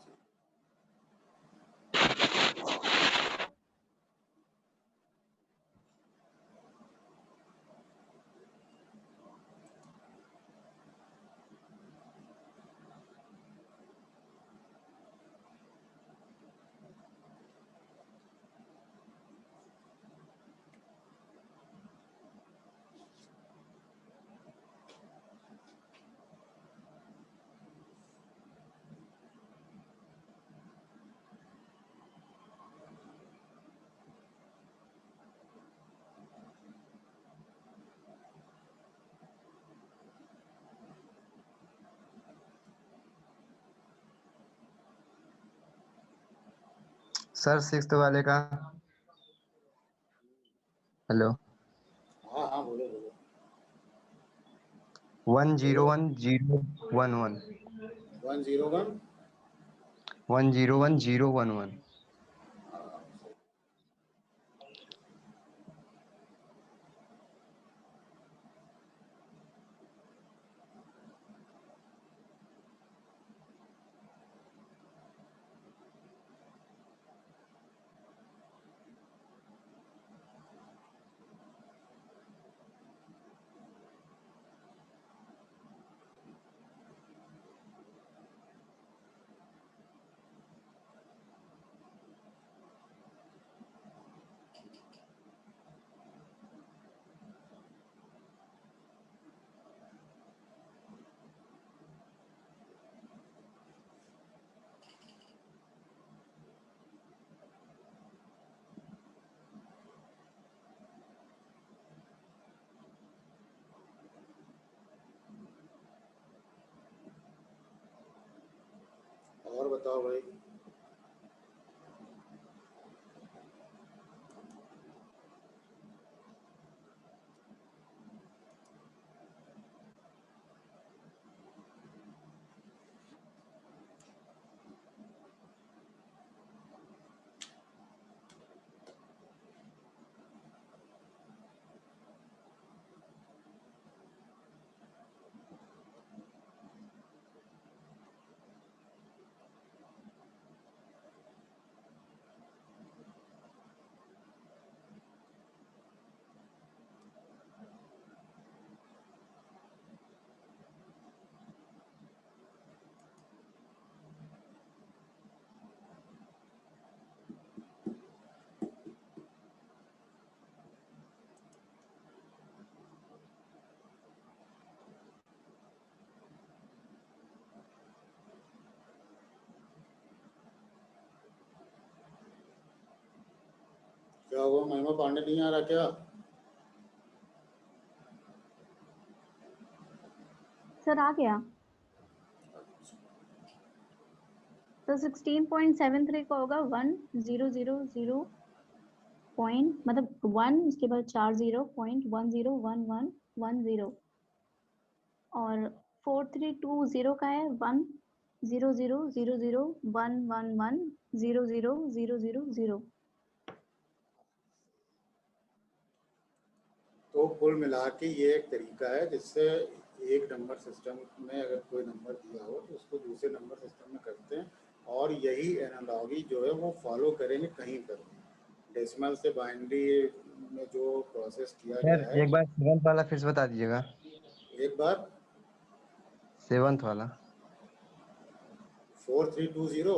सर सिक्स्थ वाले का। हेलो। हाँ हाँ, बोलो बोलो 101011 101। 101011। और बताओ भाई। क्या हुआ, महिमा पांडे नहीं आ रहा क्या? सर आ गया। तो 16.73 का होगा 1000 पॉइंट, मतलब 1 उसके बाद 40.101110, और 4320 का है 10000011100000। तो कुल मिला के ये एक तरीका है जिससे एक नंबर सिस्टम में अगर कोई नंबर दिया हो तो उसको दूसरे नंबर सिस्टम में करते हैं, और यही एनालॉगी जो है वो फॉलो करेंगे कहीं पर भी। डेसिमल से बाइनरी में जो प्रोसेस किया सर गया है। एक बार सेवंथ वाला फिर से बता दीजिएगा। एक बार सेवंथ वाला। 4320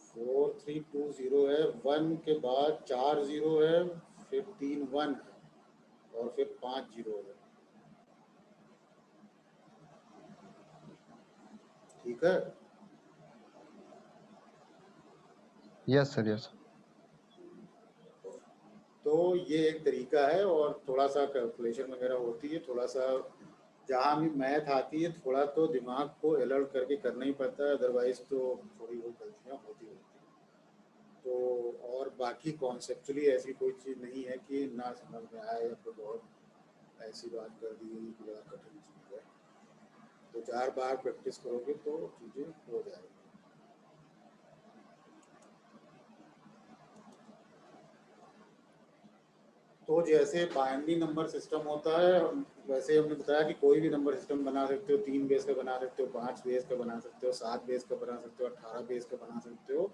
4320 है, 1 के बाद 4 जीरो है, फिर 3 1 है, और फिर 5 जीरो है। ठीक है। Yes sir yes. तो ये एक तरीका है, और थोड़ा सा कैलकुलेशन वगैरह होती है, थोड़ा सा जहाँ भी मैथ आती है थोड़ा तो दिमाग को अलर्ट करके करना ही पड़ता है, अदरवाइज तो थोड़ी बहुत गलतियाँ होती होती हैं। तो और बाकी कॉन्सेप्चुअली ऐसी कोई चीज़ नहीं है कि ना समझ में आए या फिर बहुत ऐसी बात कर दी गई कि बड़ा कठिन चीज़ है। तो 4 बार प्रैक्टिस करोगे तो चीज़ें हो जाएगी। तो जैसे बाइनरी नंबर सिस्टम होता है वैसे हमने बताया कि कोई भी नंबर सिस्टम बना सकते हो, 3 बेस का बना सकते हो, 5 बेस का बना सकते हो, 7 बेस का बना सकते हो, 18 बेस का बना सकते हो।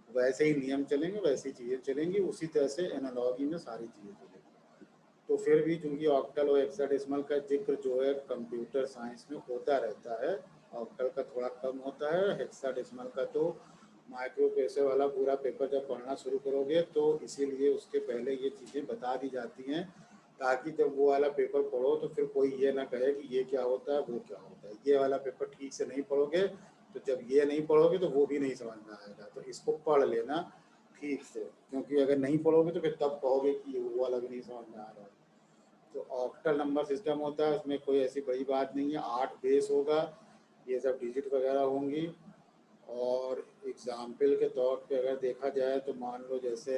वैसे ही नियम चलेंगे, वैसी चीज़ें चलेंगी, उसी तरह से एनालॉजी में सारी चीज़ें चलेंगी। तो फिर भी चूंकि ऑक्टल और हेक्साडेसिमल का जिक्र जो है कंप्यूटर साइंस में होता रहता है, ऑक्टल का थोड़ा कम होता है, हेक्साडेसिमल का तो माइक्रो पैसे वाला पूरा पेपर जब पढ़ना शुरू करोगे तो इसीलिए उसके पहले ये चीज़ें बता दी जाती हैं, ताकि जब वो वाला पेपर पढ़ो तो फिर कोई ये ना कहे कि ये क्या होता है वो क्या होता है। ये वाला पेपर ठीक से नहीं पढ़ोगे तो जब ये नहीं पढ़ोगे तो वो भी नहीं समझ में आएगा। तो इसको पढ़ लेना ठीक से, क्योंकि अगर नहीं पढ़ोगे तो फिर तब कहोगे कि वो वाला भी नहीं समझ में आ रहा है। तो ऑक्टल नंबर सिस्टम होता है, उसमें कोई ऐसी बड़ी बात नहीं है, 8 बेस होगा, ये सब डिजिट वगैरह होंगी। और एग्जाम्पल के तौर पे अगर देखा जाए तो मान लो जैसे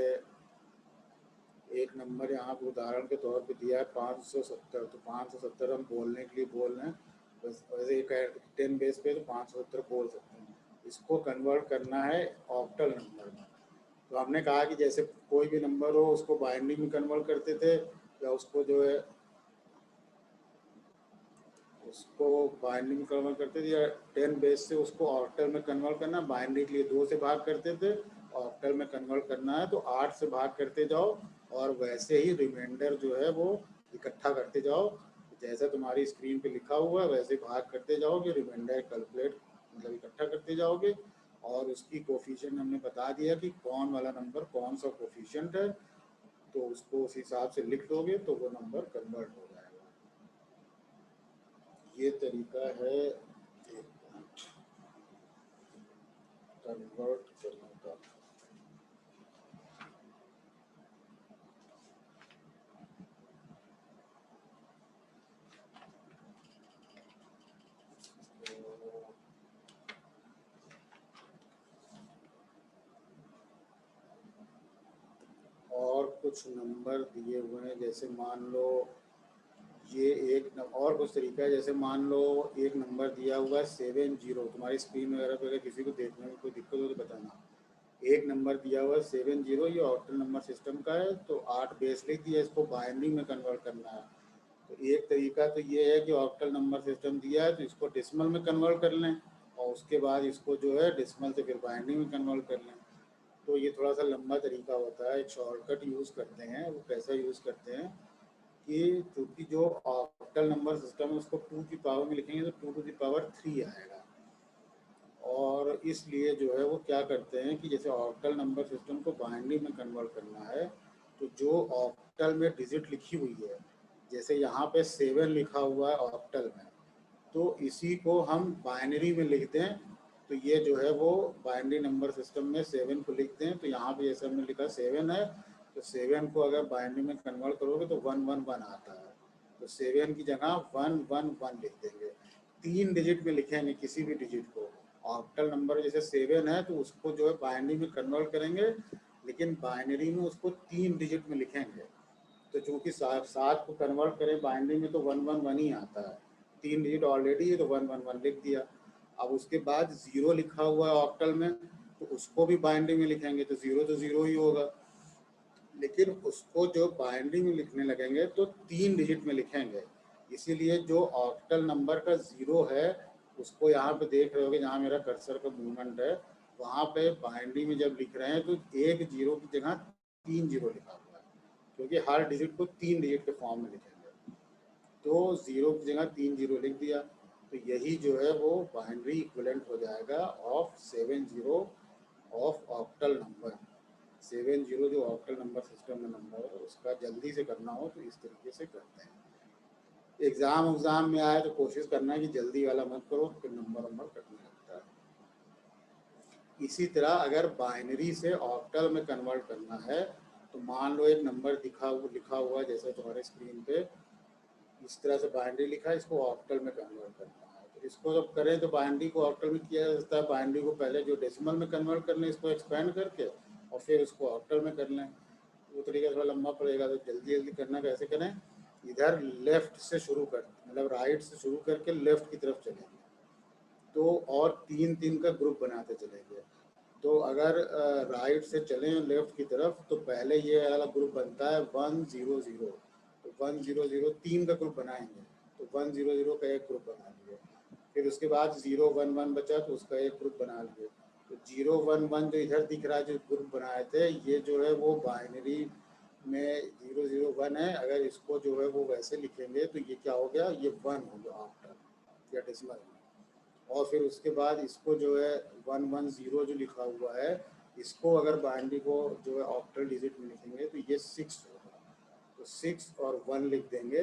एक नंबर यहाँ पर उदाहरण के तौर पे दिया है 570, तो 570 हम बोलने के लिए बोल रहे हैं, बस वैसे एक 10 बेस पे तो 570 बोल सकते हैं। इसको कन्वर्ट करना है ऑक्टल नंबर में। तो हमने कहा कि जैसे कोई भी नंबर हो उसको बाइनरी में कन्वर्ट करते थे, या उसको जो है उसको बाइनरी में कन्वर्ट करते थे, या 10 बेस से उसको ऑक्टल में कन्वर्ट करना, बाइनरी के लिए 2 से भाग करते थे, ऑक्टल में कन्वर्ट करना है तो 8 से भाग करते जाओ, और वैसे ही रिमाइंडर जो है वो इकट्ठा करते जाओ। जैसा तुम्हारी स्क्रीन पे लिखा हुआ है वैसे भाग करते जाओगे, रिमाइंडर कैलकुलेट मतलब इकट्ठा करते जाओगे, और उसकी कोफिशिएंट हमने बता दिया कि कौन वाला नंबर कौन सा कोफिशिएंट है, तो उसको उस हिसाब से लिख दोगे तो वो नंबर कन्वर्ट हो जाएगा। ये तरीका है कन्वर्ट करने का। और कुछ नंबर दिए हुए हैं, जैसे मान लो ये और कुछ तरीका है, जैसे मान लो एक नंबर दिया हुआ है 70, तुम्हारी स्क्रीन वगैरह पे अगर किसी को देखने में कोई दिक्कत हो तो बताना। एक नंबर दिया हुआ है 70, ये ऑक्टल नंबर सिस्टम का है, तो 8 बेस लिख दिया, इसको बाइनरी में कन्वर्ट करना है। तो एक तरीका तो ये है कि ऑक्टल नंबर सिस्टम दिया है तो इसको डेसिमल में कन्वर्ट कर लें, और उसके बाद इसको जो है डेसिमल से फिर बाइनरी में कन्वर्ट कर लें। तो ये थोड़ा सा लंबा तरीका होता है, एक शॉर्टकट यूज़ करते हैं। वो कैसा यूज़ करते हैं कि क्योंकि जो ऑक्टल नंबर सिस्टम है उसको 2 की पावर में लिखेंगे तो 2 टू द पावर 3 आएगा, और इसलिए जो है वो क्या करते हैं कि जैसे ऑक्टल नंबर सिस्टम को बाइनरी में कन्वर्ट करना है, तो जो ऑक्टल में डिजिट लिखी हुई है, जैसे यहाँ पे 7 लिखा हुआ है ऑक्टल में, तो इसी को हम बाइनरी में लिख दें, तो ये जो है वो बाइनरी नंबर सिस्टम में 7 को लिख दें, तो यहाँ पे जैसे हमने लिखा 7 है, तो 7 को अगर बाइनरी में कन्वर्ट करोगे तो 111 आता है, तो 7 की जगह 111 लिख देंगे। 3 डिजिट में लिखेंगे किसी भी डिजिट को। ऑक्टल नंबर जैसे 7 है तो उसको जो है बाइनरी में कन्वर्ट करेंगे, लेकिन बाइनरी में उसको 3 डिजिट में लिखेंगे। तो चूंकि 7 को कन्वर्ट करें बाइनरी में तो 111 ही आता है, 3 डिजिट ऑलरेडी है तो 111 लिख दिया। अब उसके बाद 0 लिखा हुआ है ऑक्टल में, तो उसको भी बाइनरी में लिखेंगे, तो 0 तो 0 ही होगा, लेकिन उसको जो बाइनरी में लिखने लगेंगे तो 3 डिजिट में लिखेंगे। इसीलिए जो ऑक्टल नंबर का 0 है उसको यहाँ पे देख रहे होगे जहाँ मेरा कर्सर का मूवमेंट है, वहाँ पे बाइनरी में जब लिख रहे हैं तो एक 0 की जगह 3 0 लिखा हुआ है, क्योंकि हर डिजिट को 3 डिजिट के फॉर्म में लिखेंगे। तो 0 की जगह 3 0 लिख दिया, तो यही जो है वो बाइनरी इक्विवेलेंट हो जाएगा ऑफ 70 ऑफ ऑक्टल नंबर। 70 जो ऑक्टल नंबर सिस्टम में नंबर है उसका जल्दी से करना हो तो इस तरीके से करते हैं। एग्ज़ाम में आए तो कोशिश करना है कि जल्दी वाला मत करो, फिर नंबर कटने लगता है। इसी तरह अगर बाइनरी से ऑक्टल में कन्वर्ट करना है तो मान लो एक नंबर लिखा हुआ जैसे तुम्हारे स्क्रीन पे इस तरह से बाइनरी लिखा है, इसको ऑक्टल में कन्वर्ट करना है। तो इसको जब करें तो बाइनरी को ऑक्टल में किया जा सकता है, बाइनरी को पहले जो डेसिमल में कन्वर्ट कर लें इसको एक्सपेंड करके, और फिर उसको ऑक्टल में कर लें। वो तरीका थोड़ा लंबा पड़ेगा, तो जल्दी करना कैसे करें, इधर लेफ्ट से शुरू कर मतलब राइट से शुरू करके लेफ्ट की तरफ चलेंगे, तो और 3 3 का ग्रुप बनाते चलेंगे। तो अगर राइट से चलें लेफ्ट की तरफ तो पहले ये वाला ग्रुप बनता है 100, तो 100 3 का ग्रुप बनाएंगे, तो 100 का एक ग्रुप बना लिए। फिर उसके बाद 011 बचा तो उसका एक ग्रुप बना लिए। तो 011 जो इधर दिख रहा है जो ग्रुप बनाए थे, ये जो है वो बाइनरी में 001 है। अगर इसको जो है वो वैसे लिखेंगे तो ये क्या हो गया, ये 1 हो गया ऑक्टल या डेसिमल में। और फिर उसके बाद इसको जो है 110 जो लिखा हुआ है, इसको अगर बाइनरी को जो है ऑक्टल डिजिट में लिखेंगे तो ये 6 होगा। तो 6 और 1 लिख देंगे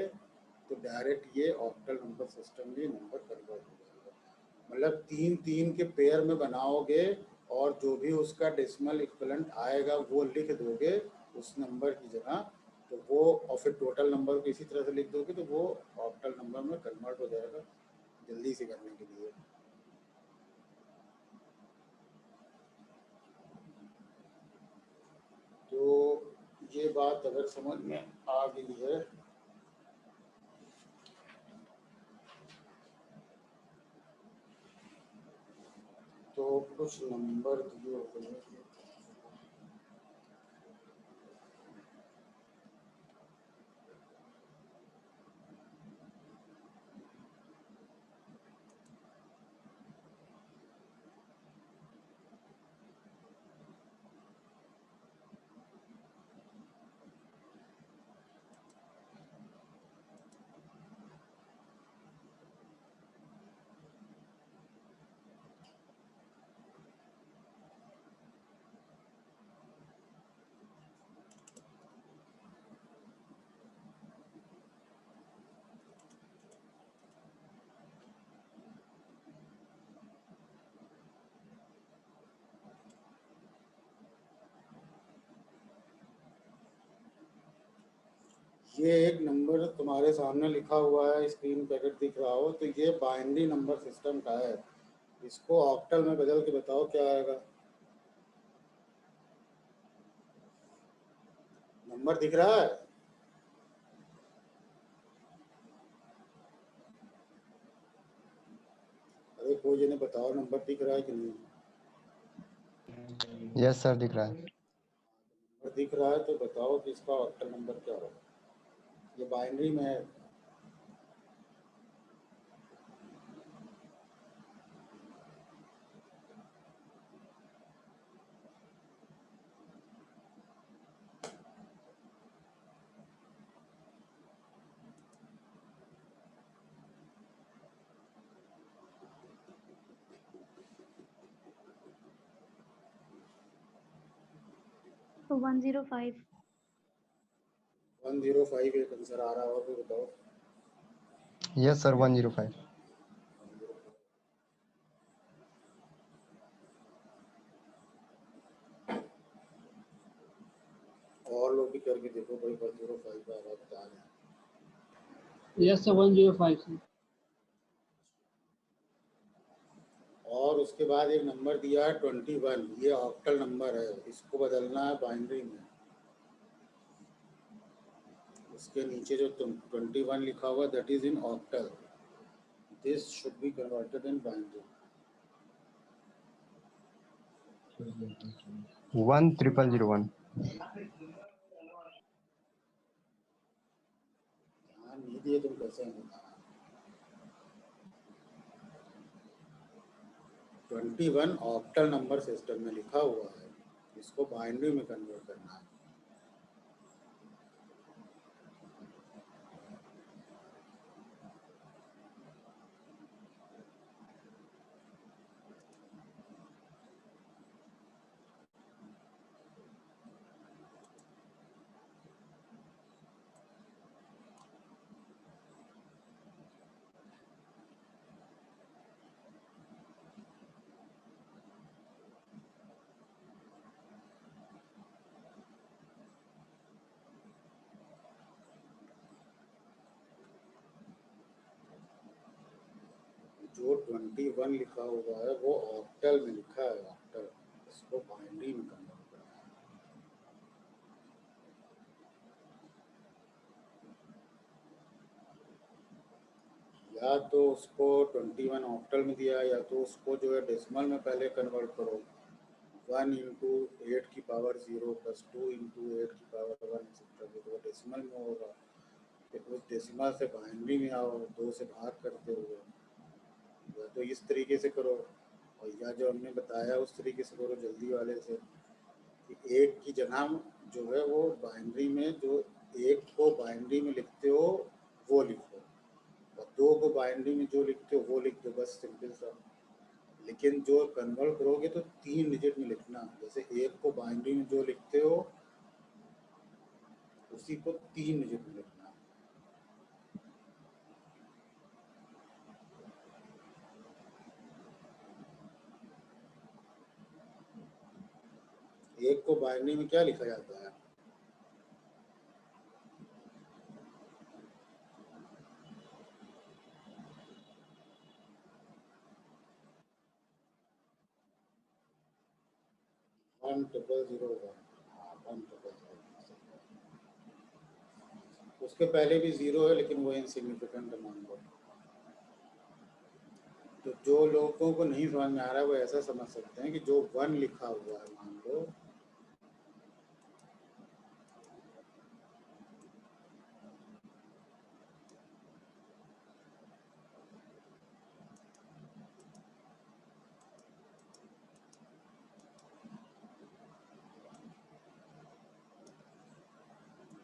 तो डायरेक्ट ये ऑक्टल नंबर सिस्टम में नंबर कन्वर्ट हो जाएगा। मतलब 3 3 के पेयर में बनाओगे और जो भी उसका डेसिमल इक्विवेलेंट आएगा वो लिख दोगे उस नंबर की जगह, तो वो और फिर टोटल नंबर को इसी तरह से लिख दोगे तो वो ऑक्टल नंबर में कन्वर्ट हो जाएगा जल्दी से करने के लिए। तो ये बात अगर समझ में आ गई है तो कुछ नंबर दिए होते हैं। ये एक नंबर तुम्हारे सामने लिखा हुआ है, स्क्रीन पे अगर दिख रहा हो तो ये बाइनरी नंबर सिस्टम का है। इसको ऑक्टल में बदल के बताओ क्या आएगा। नंबर दिख रहा है? अरे कोई जने बताओ नंबर दिख रहा है कि नहीं। यस सर दिख रहा है। नंबर दिख रहा है तो बताओ कि इसका ऑक्टल नंबर क्या होगा। ये बाइनरी में है। तो 105। 105 एक आंसर आ रहा हो तो बताओ। Yes sir 105। और लोग भी करके देखो भाई, 105 का आवाज बता रहे हैं। Yes sir 105 sir. और उसके बाद एक नंबर दिया है 21, ये ऑक्टल नंबर है, इसको बदलना है बाइनरी में। उसके नीचे जो 21 लिखा हुआ that is in octal, this should be converted in binary. 10001। ध्यान नहीं दिए तुम कैसे होगा। 21 ऑक्टल नंबर सिस्टम में लिखा हुआ है, इसको बाइनरी में कन्वर्ट करना है। जो 21 लिखा हुआ है वो ऑक्टल में लिखा है, ऑक्टल, इसको बाइनरी में कन्वर्ट करना है। या तो उसको 21 ऑक्टल में दिया, या तो उसको जो है डेसिमल में पहले कन्वर्ट करो। 1 इंटू 8 की पावर 0 प्लस 2 इंटू 8 की पावर 1 एक्सेट्रा, तो डेसिमल में होगा। फिर उस डेसिमल से बाइनरी में आओ, 2 से भाग करते हुए, या तो इस तरीके से करो, और या जो हमने बताया उस तरीके से करो जल्दी वाले से, कि एक की जगह जो है वो बाइनरी में, जो एक को बाइनरी में लिखते हो वो लिखो, और 2 को बाइनरी में जो लिखते हो वो लिख दो, बस सिंपल सा। लेकिन जो कन्वर्ट करोगे तो 3 डिजिट में लिखना, जैसे एक को बाइनरी में जो लिखते हो उसी को 3 डिजिट में लिखना। एक को बाइनरी में क्या लिखा जाता है? वन ट्रिपल जीरो वन, हाँ 10001। उसके पहले भी 0 है लेकिन वो इनसिग्निफिकेंट है मान लो। तो जो लोगों को नहीं समझ में आ रहा है वो ऐसा समझ सकते हैं कि जो 1 लिखा हुआ है मान लो,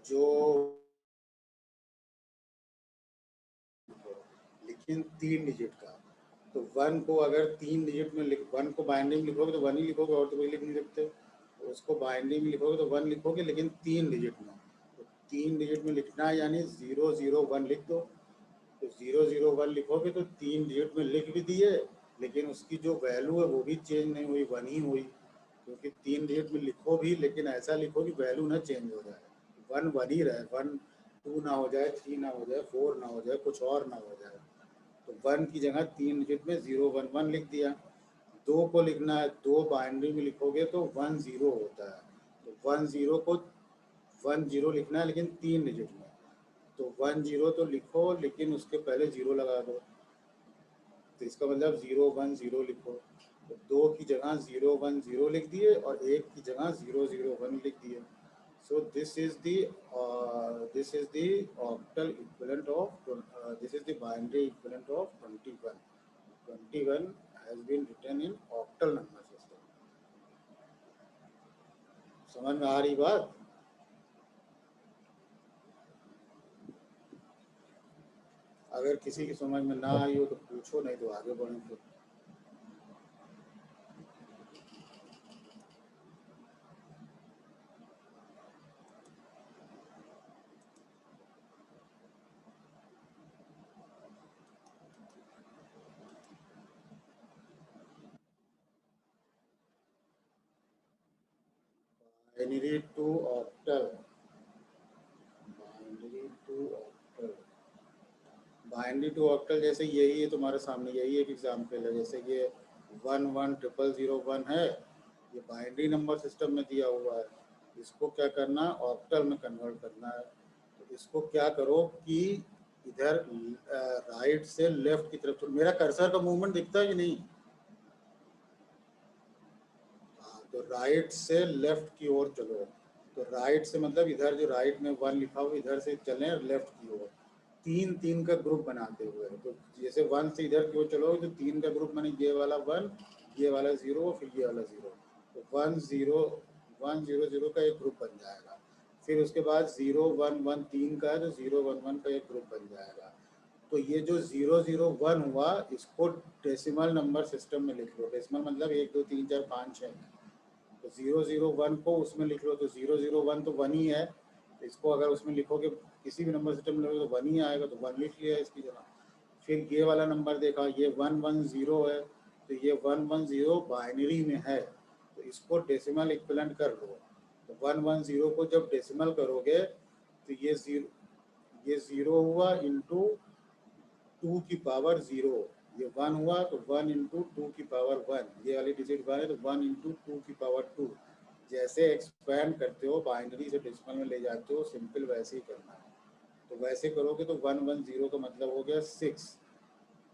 जो लेकिन 3 डिजिट का, तो 1 को अगर 3 डिजिट में 1 को बाइनरी में लिखोगे तो 1 ही लिखोगे, और तो कोई लिख नहीं सकते। तो उसको बाइनरी में लिखोगे तो 1 लिखोगे, लेकिन 3 डिजिट में। तो 3 डिजिट में लिखना है, यानी 001 लिख दो। तो 001 लिखोगे तो 3 डिजिट में लिख भी दिए, लेकिन उसकी जो वैल्यू है वो भी चेंज नहीं हुई, 1 ही हुई। क्योंकि 3 डिजिट में लिखो भी, लेकिन ऐसा लिखो कि वैल्यू ना चेंज हो जाए, 1 ही रहे, 1 2 ना हो जाए, 3 ना हो जाए, 4 ना हो जाए, कुछ और ना हो जाए। तो 1 की जगह 3 डिजिट में 011 लिख दिया। 2 को लिखना है, 2 बाइनरी में लिखोगे तो 10 होता है, तो 10 को 10 लिखना है लेकिन 3 डिजिट में। तो 10 तो लिखो, लेकिन उसके पहले 0 लगा दो, तो इसका मतलब 010 लिखो। तो 2 की जगह 010 लिख दिए, और 1 की जगह 001 लिख दिए। So this is the octal equivalent of this is the binary equivalent of 21. 21 has been written in octal number system. समझ में आ रही बात? अगर किसी की समझ में ना आई हो तो पूछो, नहीं तो आगे बढ़ें फिर। Binary to octal. Binary to octal. Binary to octal जैसे यही है तुम्हारे सामने, यही एक एग्जाम्पल है। जैसे ये 110001 है, ये बाइनरी नंबर सिस्टम में दिया हुआ है। इसको क्या करना, ऑक्टल में कन्वर्ट करना है। तो इसको क्या करो कि इधर राइट से लेफ्ट की तरफ, तो मेरा कर्सर का मूवमेंट दिखता है कि नहीं? हाँ, तो राइट से लेफ्ट की ओर चलो। तो राइट से मतलब इधर जो राइट में 1 लिखा हुआ, इधर से चलें लेफ्ट की ओर, 3 का ग्रुप बनाते हुए। तो जैसे 1 से इधर की ओर चलोगे तो 3 का ग्रुप बने, ये वाला 1, ये वाला 0, फिर ये वाला 0। तो 1 0 का एक ग्रुप बन जाएगा। फिर उसके बाद 0 1 1 3 का है, तो 0 1 1 का एक ग्रुप बन जाएगा। तो ये जो 0 0 1 हुआ, इसको डेसिमल नंबर सिस्टम में लिख लो। डेसिमल मतलब 1 2 3 4 5 6। तो 0 0 1 को उसमें लिख लो, तो 0 0 1 तो 1 ही है। इसको अगर उसमें लिखोगे, किसी भी नंबर सिस्टम में लिखोगे तो 1 ही आएगा, तो 1 लिख लिया इसकी जगह। फिर ये वाला नंबर देखा, ये 110 है, तो ये 110 बाइनरी में है, तो इसको डेसिमल इक्विवेलेंट कर लो। तो 110 को जब डेसिमल करोगे तो ये 0 हुआ इंटू 2 की पावर 0, ये 1 हुआ तो 1 इंटू 2 की पावर 1, ये वाली डिजिट 1 है तो 1 इंटू 2 की पावर 2। जैसे एक्सपैंड करते हो, बाइनरी से डेसिमल में ले जाते हो, सिंपल वैसे ही करना है। तो वैसे करोगे तो 110 का मतलब हो गया 6।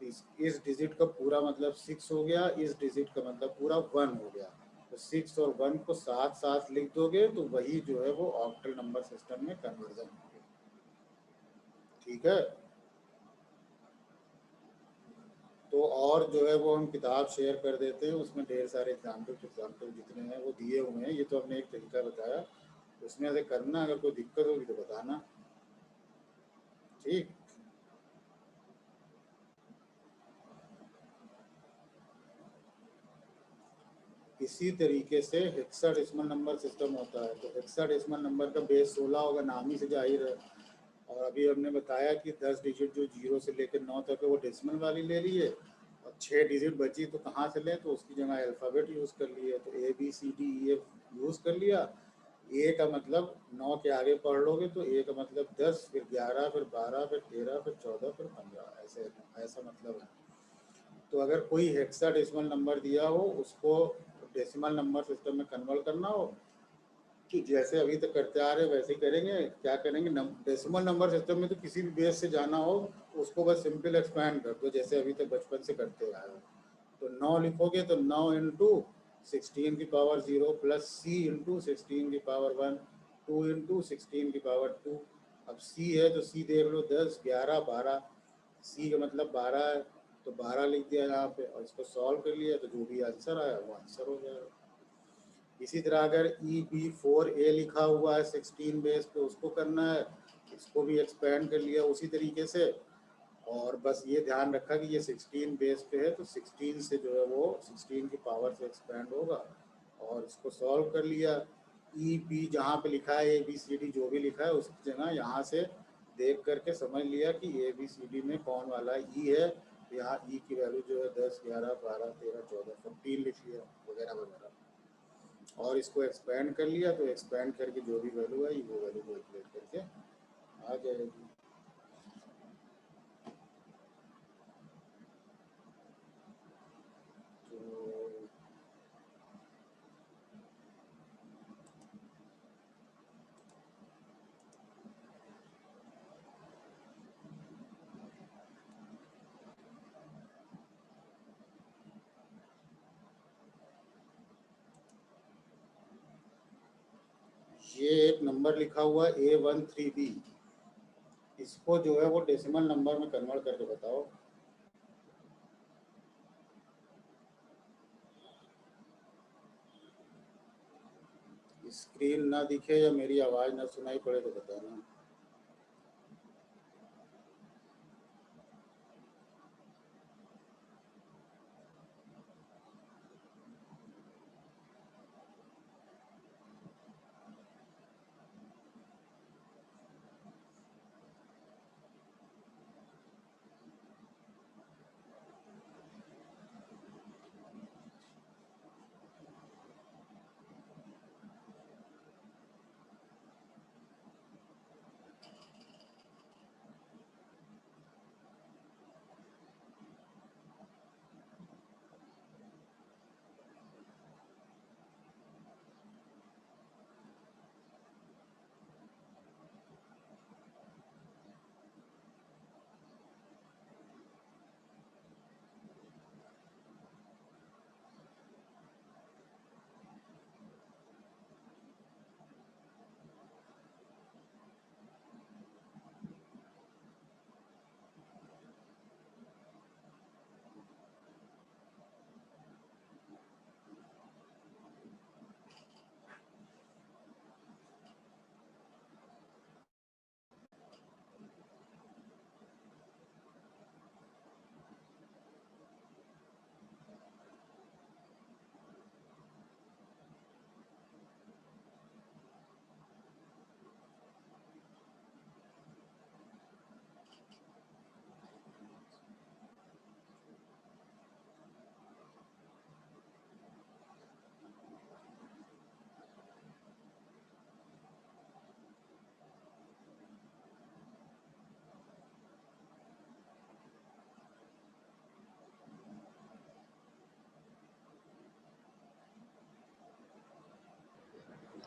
इस डिजिट का पूरा मतलब 6 हो गया, इस डिजिट का मतलब पूरा 1 हो गया। तो 6 और 1 को साथ साथ लिख दोगे तो वही जो है वो ऑक्टल नंबर सिस्टम में कन्वर्जन होगी। ठीक है, तो और जो है वो हम किताब शेयर कर देते हैं, उसमें ढेर सारे एग्जाम्पल जितने हैं वो दिए हुए हैं। ये तो हमने एक तरीका बताया, उसमें से करना, अगर कोई दिक्कत होगी तो बताना। ठीक, इसी तरीके से हेक्साडेसिमल नंबर सिस्टम होता है। तो हेक्साडेसिमल नंबर का बेस 16 होगा, नाम ही से जाहिर है। और अभी हमने बताया कि 10 डिजिट जो 0 से लेकर 9 तक है वो डेसिमल वाली ले ली है, और 6 डिजिट बची तो कहाँ से लें, तो उसकी जगह अल्फ़ाबेट यूज़ कर लिए। तो ABCDEF यूज़ कर लिया। ए का मतलब 9 के आगे पढ़ लोगे तो ए का मतलब 10, फिर 11, फिर 12, फिर 13, फिर 14, फिर 15, ऐसे ऐसा मतलब है। तो अगर कोई हेक्साडेसिमल नंबर दिया हो, उसको डेसिमल नंबर सिस्टम में कन्वर्ट करना हो, कि जैसे अभी तक करते आ रहे वैसे ही करेंगे। क्या करेंगे, डेसिमल नंबर सिस्टम में तो किसी भी बेस से जाना हो उसको बस सिंपल एक्सपैंड कर दो, जैसे अभी तक बचपन से करते आए हो। तो 9 लिखोगे तो 9 इंटू 16 की पावर 0 प्लस C इंटू 16 की पावर 1, 2 इंटू 16 की पावर 2। अब C है तो C देख लो, 10, 11, 12, C का मतलब 12 है, तो 12 लिख दिया यहाँ पे, और इसको सॉल्व कर लिया तो जो भी आंसर आया वो आंसर हो जाएगा। इसी तरह अगर EB4A लिखा हुआ है 16 बेस पे, उसको करना है, इसको भी एक्सपेंड कर लिया उसी तरीके से। और बस ये ध्यान रखा कि ये 16 बेस पे है, तो 16 से जो है वो 16 की पावर से एक्सपेंड होगा, और इसको सॉल्व कर लिया। EB जहाँ पे लिखा है ABCD जो भी लिखा है उसकी जगह यहाँ से देख करके समझ लिया कि ABCD में कौन वाला E है। यहाँ E की वैल्यू जो है 10, 11, 12, 13, 14, 14 लिख लिया, वगैरह वगैरह। और इसको एक्सपेंड कर लिया, तो एक्सपेंड करके जो भी वैल्यू आई वो वैल्यू कैलकुलेट करके आ जाएगी। तो ये एक नंबर लिखा हुआ A13B, इसको जो है वो डेसिमल नंबर में कन्वर्ट करके बताओ। स्क्रीन ना दिखे या मेरी आवाज़ ना सुनाई पड़े तो बताना।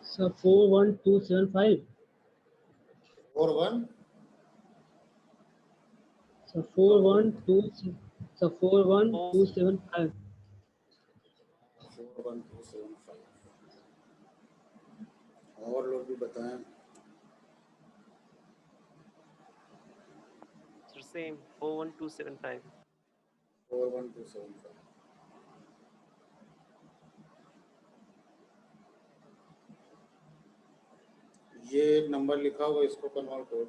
Sir, 41275. 4, 1, Sir, 412. Sir, 41275. 4, 1, 2, 7, 5। और लोग भी बताएं। Sir, same 41275. 41275। ये एक नंबर लिखा हुआ, इसको कन्वर्ट करो।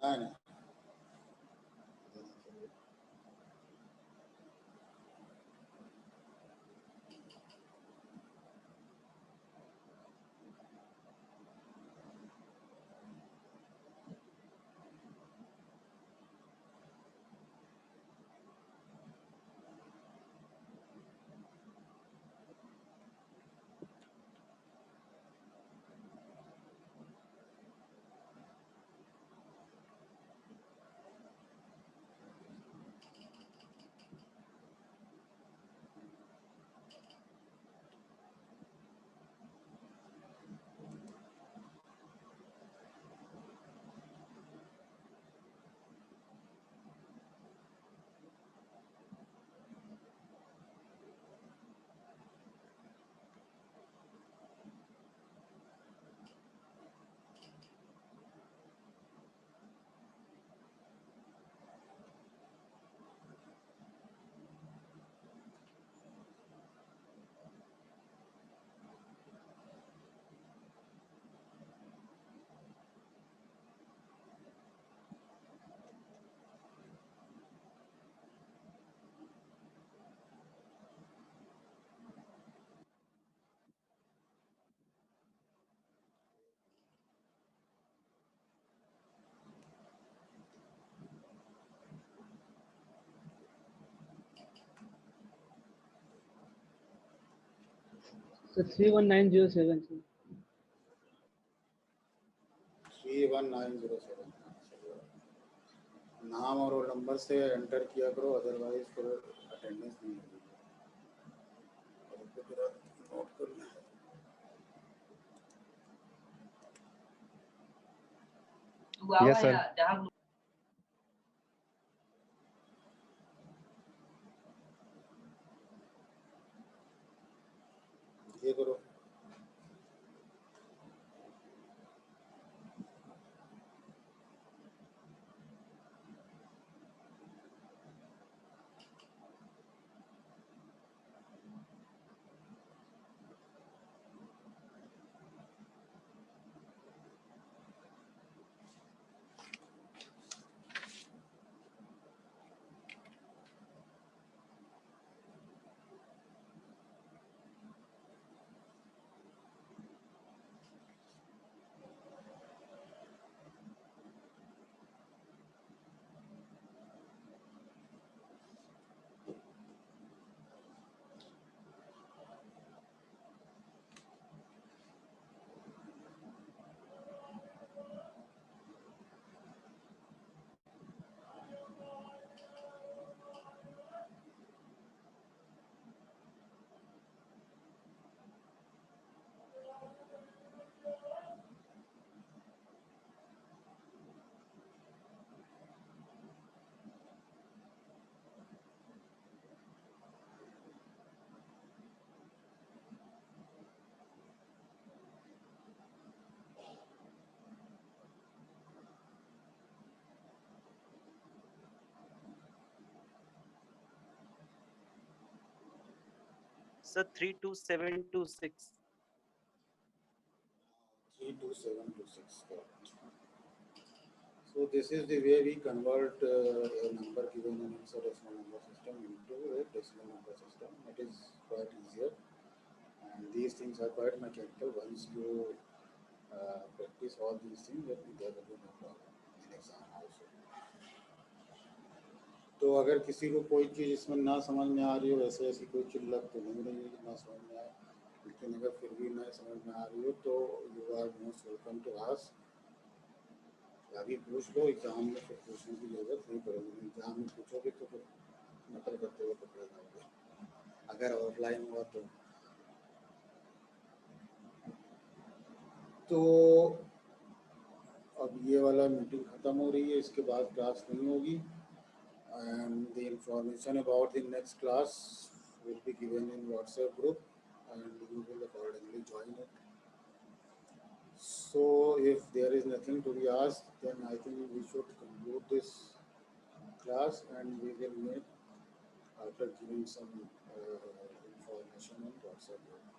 नहीं। So 31907. Sir. 31907। नाम और रोल नंबर से एंटर किया करो, अदरवाइज फिर अटेंडेंस नहीं होगी। नोट कर लें। Yes, sir. ये करो। Sir, 32726. 32726. Correct. So this is the way we convert a number given in hexadecimal number system into a decimal number system. It is quite easier, and these things are quite mechanical. Once you practice all these things, then there will be no problem in exam also. तो अगर किसी को कोई चीज़ इसमें ना समझ में आ रही हो, वैसे ऐसी कोई चिल्लत तो नहीं रही है ना समझ में आए, लेकिन अगर फिर भी ना समझ में आ रही हो तो you are most welcome to ask. अभी पूछ लो, एग्जाम में फिर पूछने की जरूरत नहीं पड़ेगी। एग्जाम में पूछोगे तो फिर नकल करते हुए पकड़े जाओगे, अगर ऑफलाइन हुआ तो अब ये वाला मीटिंग ख़त्म हो रही है, इसके बाद क्लास नहीं होगी, and the information about the next class will be given in WhatsApp group and you will accordingly join it. So if there is nothing to be asked, then I think we should conclude this class and we will meet after giving some information on WhatsApp group.